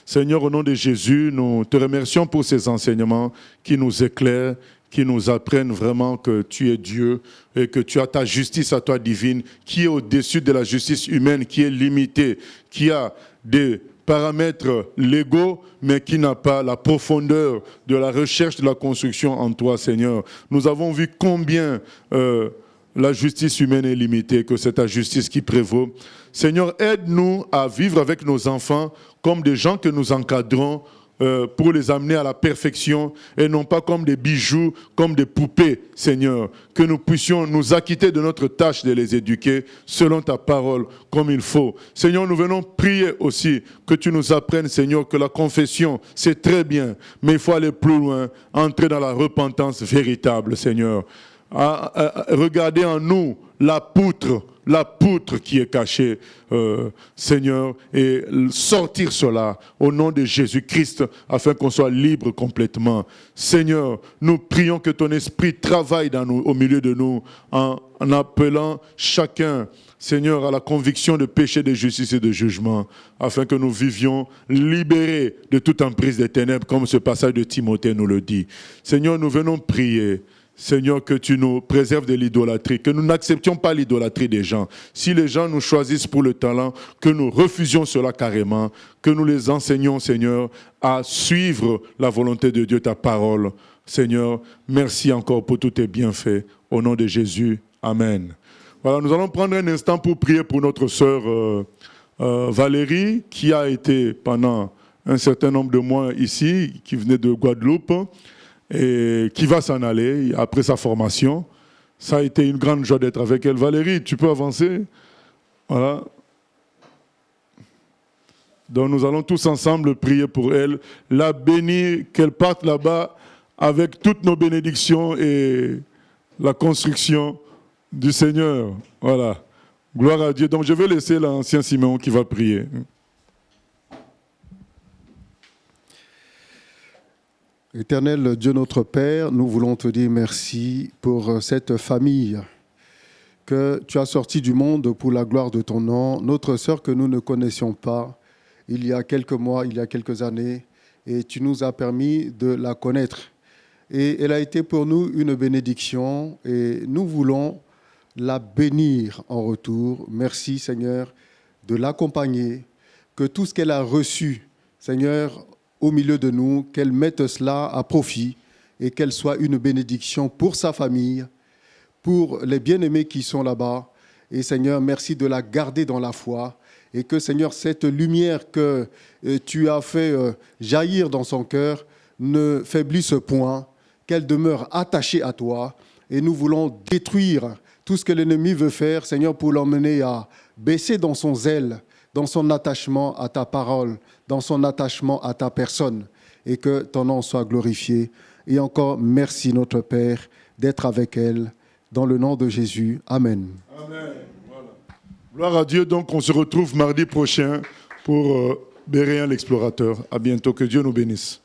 [SPEAKER 1] Seigneur, au nom de Jésus, nous te remercions pour ces enseignements qui nous éclairent, qui nous apprennent vraiment que tu es Dieu et que tu as ta justice à toi divine, qui est au-dessus de la justice humaine, qui est limitée, qui a des paramètres légaux, mais qui n'a pas la profondeur de la recherche de la construction en toi, Seigneur. Nous avons vu combien la justice humaine est limitée, que c'est ta justice qui prévaut. Seigneur, aide-nous à vivre avec nos enfants comme des gens que nous encadrons pour les amener à la perfection et non pas comme des bijoux, comme des poupées, Seigneur. Que nous puissions nous acquitter de notre tâche de les éduquer selon ta parole comme il faut. Seigneur, nous venons prier aussi que tu nous apprennes, Seigneur, que la confession, c'est très bien, mais il faut aller plus loin, entrer dans la repentance véritable, Seigneur. Regardez en nous la poutre qui est cachée, Seigneur, et sortir cela au nom de Jésus-Christ afin qu'on soit libre complètement. Seigneur, nous prions que ton esprit travaille dans nous, au milieu de nous en appelant chacun, Seigneur, à la conviction de péché, de justice et de jugement, afin que nous vivions libérés de toute emprise des ténèbres, comme ce passage de Timothée nous le dit. Seigneur, nous venons prier. Seigneur, que tu nous préserves de l'idolâtrie, que nous n'acceptions pas l'idolâtrie des gens. Si les gens nous choisissent pour le talent, que nous refusions cela carrément, que nous les enseignons, Seigneur, à suivre la volonté de Dieu, ta parole. Seigneur, merci encore pour tous tes bienfaits. Au nom de Jésus, Amen. Voilà, nous allons prendre un instant pour prier pour notre sœur Valérie, qui a été pendant un certain nombre de mois ici, qui venait de Guadeloupe, et qui va s'en aller après sa formation. Ça a été une grande joie d'être avec elle. Valérie, tu peux avancer? Voilà. Donc nous allons tous ensemble prier pour elle, la bénir, qu'elle parte là-bas avec toutes nos bénédictions et la construction du Seigneur. Voilà. Gloire à Dieu. Donc je vais laisser l'ancien Siméon qui va prier.
[SPEAKER 2] Éternel Dieu notre Père, nous voulons te dire merci pour cette famille que tu as sortie du monde pour la gloire de ton nom. Notre sœur que nous ne connaissions pas il y a quelques mois, il y a quelques années, et tu nous as permis de la connaître. Et elle a été pour nous une bénédiction et nous voulons la bénir en retour. Merci Seigneur de l'accompagner, que tout ce qu'elle a reçu, Seigneur, au milieu de nous, qu'elle mette cela à profit et qu'elle soit une bénédiction pour sa famille, pour les bien-aimés qui sont là-bas. Et Seigneur, merci de la garder dans la foi et que Seigneur, cette lumière que tu as fait jaillir dans son cœur ne faiblisse point, qu'elle demeure attachée à toi. Et nous voulons détruire tout ce que l'ennemi veut faire, Seigneur, pour l'emmener à baisser dans son zèle, dans son attachement à ta parole, dans son attachement à ta personne, et que ton nom soit glorifié. Et encore, merci notre Père d'être avec elle, dans le nom de Jésus. Amen.
[SPEAKER 1] Amen. Voilà. Gloire à Dieu. Donc, on se retrouve mardi prochain pour Béréen l'explorateur. À bientôt. Que Dieu nous bénisse.